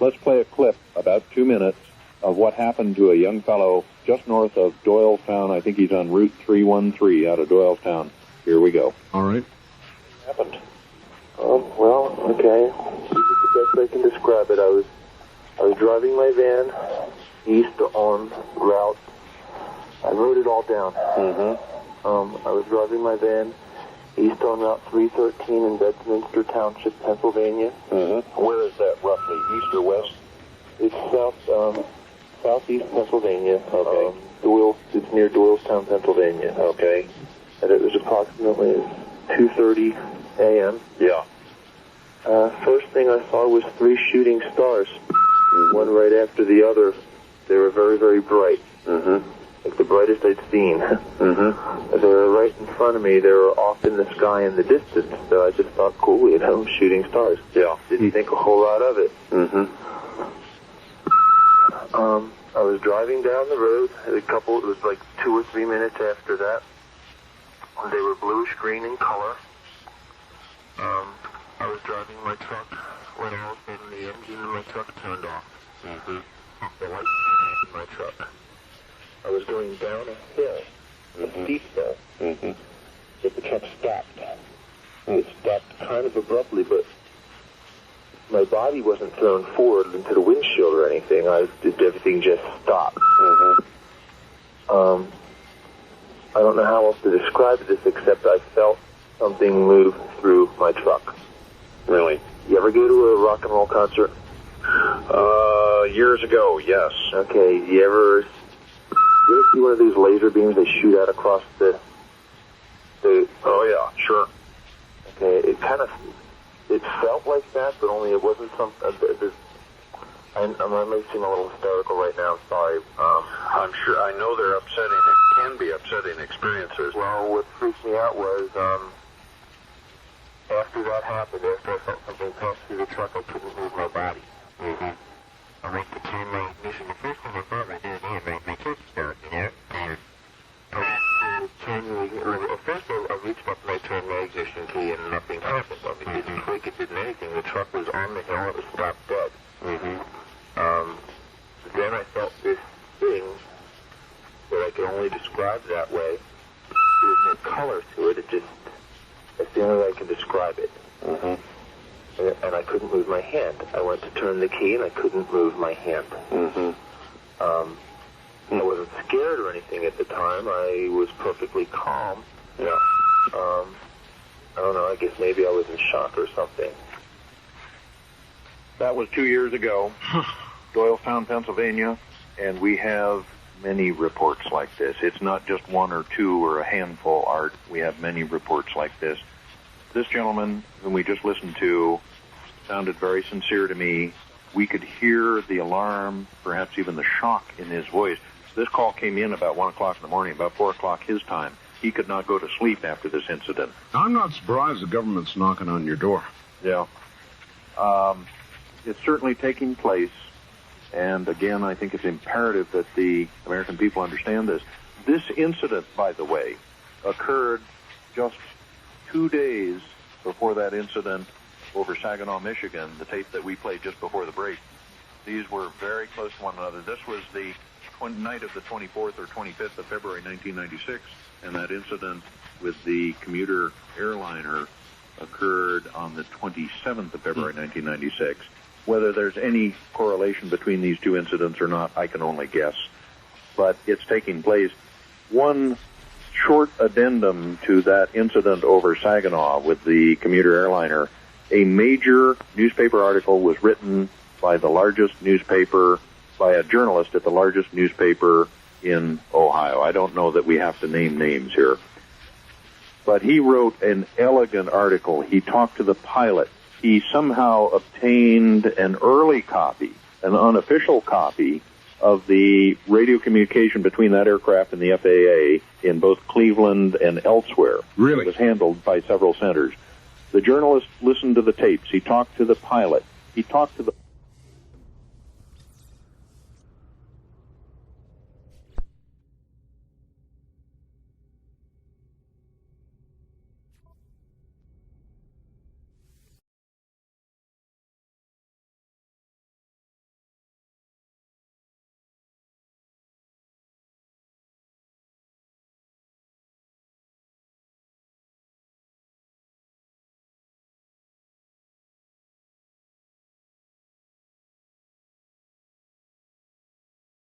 Let's play a clip, about 2 minutes, of what happened to a young fellow just north of Doylestown. I think he's on Route 313 out of Doylestown. Here we go. All right. What happened? Well, okay. This is the best I can describe it. I was driving my van east on route. I wrote it all down. I was driving my van east on Route 313 in Bedminster Township, Pennsylvania. Where is that roughly, east or west? It's southeast Pennsylvania. Okay. It's near Doylestown, Pennsylvania. Okay. And it was approximately 2:30 a.m. Yeah. First thing I saw was 3 shooting stars, one right after the other. They were very, very bright. Like the brightest I'd seen. They were right in front of me. They were off in the sky in the distance. So I just thought, cool, shooting stars. Yeah. Didn't think a whole lot of it. I was driving down the road. It was like 2 or 3 minutes after that. They were bluish green in color. I was driving my truck when all of a sudden the engine in my truck turned off. The lights in my truck. I was going down a hill, a steep hill. But the truck stopped. It stopped kind of abruptly, but my body wasn't thrown forward into the windshield or anything. Everything just stopped. I don't know how else to describe this except I felt something move through my truck. Really? You ever go to a rock and roll concert? Years ago, yes. Okay, you ever see one of these laser beams they shoot out across the Oh, yeah, sure. Okay, it felt like that, but only it wasn't some... I may seem a little hysterical right now, sorry. I'm sure, I know they're upsetting. It can be upsetting experiences. Well, what freaked me out was, after that happened, after I felt something pass through the truck, I couldn't move my body. I went to turn my ignition. The first thing I thought I did, my truck started, and at first I reached up and I turned my ignition key and nothing happened. It didn't click, it didn't anything. The truck was on the hill, it was stopped dead. Then I felt this thing that I can only describe that way. There's no color to it, that's the only way I can describe it. And I couldn't move my hand. I went to turn the key and I couldn't move my hand. I wasn't scared or anything at the time. I was perfectly calm. Yeah. I don't know, I guess maybe I was in shock or something. That was 2 years ago, Doylestown, Pennsylvania, and we have many reports like this. It's not just one or two or a handful, Art. We have many reports like this. This gentleman, whom we just listened to, sounded very sincere to me. We could hear the alarm, perhaps even the shock in his voice. This call came in about 1 o'clock in the morning, about 4 o'clock his time. He could not go to sleep after this incident. I'm not surprised the government's knocking on your door. Yeah. It's certainly taking place, and again, I think it's imperative that the American people understand this. This incident, by the way, occurred just 2 days before that incident over Saginaw, Michigan, the tape that we played just before the break. These were very close to one another. This was the night of the 24th or 25th of February 1996, and that incident with the commuter airliner occurred on the 27th of February 1996. Whether there's any correlation between these two incidents or not, I can only guess. But it's taking place. One short addendum to that incident over Saginaw with the commuter airliner, a major newspaper article was written by the largest newspaper, by a journalist at the largest newspaper in Ohio. I don't know that we have to name names here. But he wrote an elegant article. He talked to the pilot. He somehow obtained an early copy, an unofficial copy, of the radio communication between that aircraft and the FAA in both Cleveland and elsewhere. Really? It was handled by several centers. The journalist listened to the tapes. He talked to the pilot. He talked to the